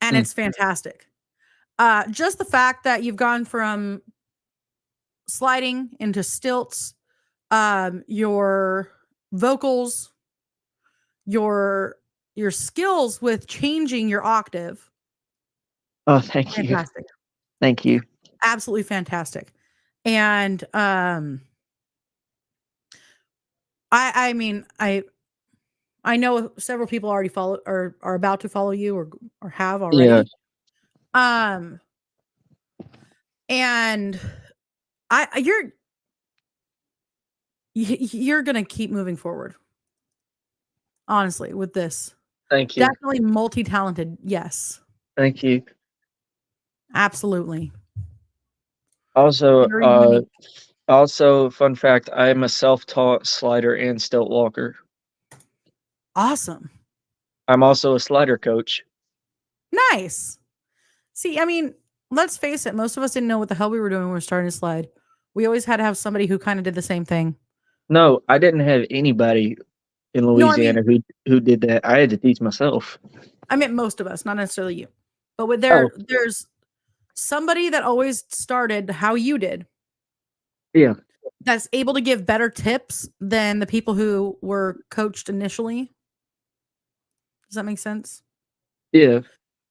And Mm. it's fantastic. Just the fact that you've gone from sliding into stilts, your vocals, your skills with changing your octave, Oh, thank you. fantastic. Thank you. Absolutely fantastic. And I mean I know several people already follow or are about to follow you or have already. Yeah. Um and you're going to keep moving forward. Honestly, with this. Thank you. Definitely multi-talented. Yes. Thank you. Absolutely. Also, Very unique. fun fact, I am a self-taught slider and stilt walker. Awesome. I'm also a slider coach. Nice. See, I mean, let's face it, most of us didn't know what the hell we were doing when we were starting to slide. We always had to have somebody who kind of did the same thing. No, I didn't have anybody in No, I mean, Louisiana who did that. I had to teach myself. I meant most of us, not necessarily you. But with Oh, there's somebody that always started how you did yeah. that's able to give better tips than the people who were coached initially. Does that make sense? Yeah.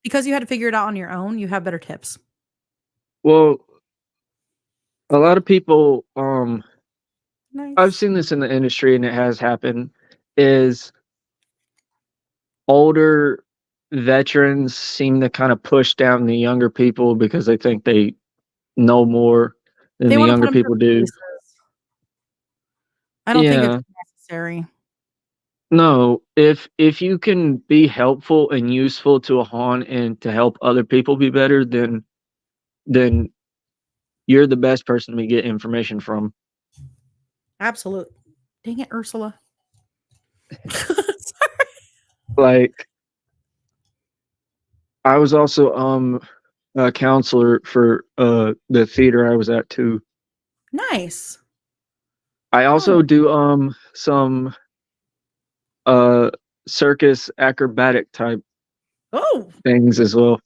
Because you had to figure it out on your own, you have better tips. Well, a lot of people, Nice. I've seen this in the industry and it has happened, is older veterans seem to kind of push down the younger people because they think they know more than They the want to put younger them through people do. paces. I don't think Yeah. it's necessary. No, if you can be helpful and useful to a haunt and to help other people be better, then you're the best person to get information from. Absolutely. Dang it, Ursula. Sorry. Like I was also a counselor for the theater I was at too. Nice. I also Oh. do some circus acrobatic type Oh. things as well.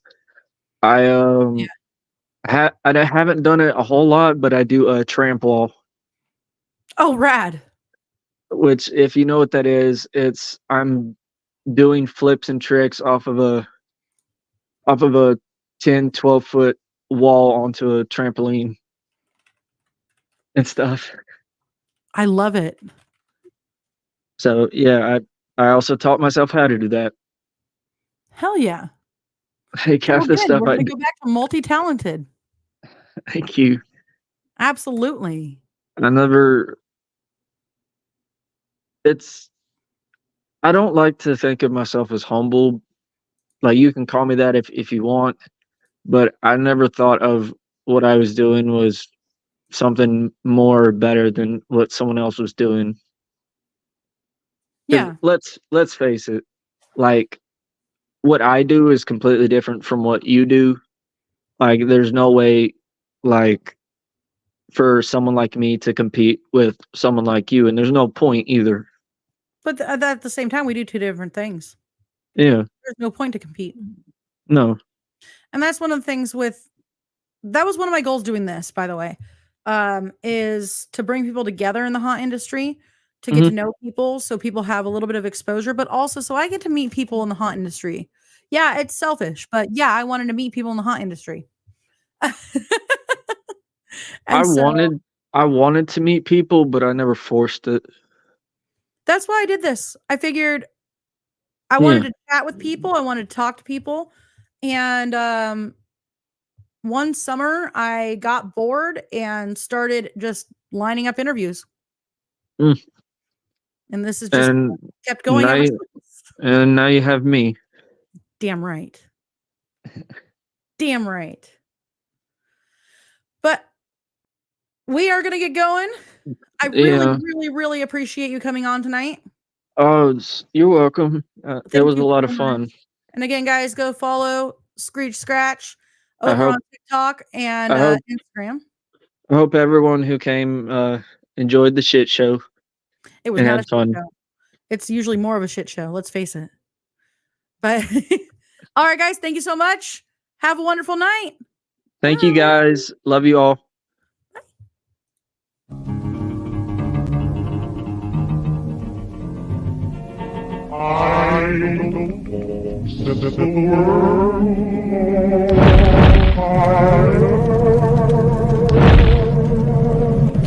I Yeah. I haven't done it a whole lot, but I do a tramp wall, Oh, rad. which if you know what that is, it's I'm doing flips and tricks off of a 10, 12-foot wall onto a trampoline and stuff. I love it. So yeah, I also taught myself how to do that. Hell yeah. Like So half the again, stuff we're I going to go back to multi-talented. thank you. Absolutely. I never it's I don't like to think of myself as humble. Like you can call me that if you want, but I never thought of what I was doing was something more better than what someone else was doing. 'Cause Yeah. let's face it, like what I do is completely different from what you do. Like there's no way like for someone like me to compete with someone like you, and there's no point either. But at the same time, we do two different things. Yeah. There's no point to compete. No. And that's one of the things that was one of my goals doing this, by the way, is to bring people together in the haunt industry, to get to know people so people have a little bit of exposure, but also so I get to meet people in the haunt industry. Yeah, it's selfish, but yeah, I wanted to meet people in the haunt industry. I wanted to meet people, but I never forced it. That's why I did this. I figured I wanted to chat with people. I wanted to talk to people. And one summer I got bored and started just lining up interviews. And this is just kept going ever since. And now you have me. Damn right. Damn right. But we are going to get going. I really, really appreciate you coming on tonight. Oh, you're welcome. It was a lot of fun. And again, guys, go follow Screech Scratch over on TikTok and Instagram. I hope everyone who came enjoyed the shit show. It was not a shit show. It's usually more of a shit show. Let's face it. But all right, guys, thank you so much. Have a wonderful night. Thank you, guys. Love you all. I don't know, set the world on fire.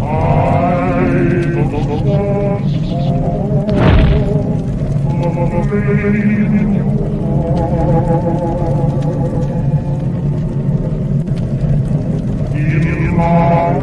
I don't know of a baby in my heart.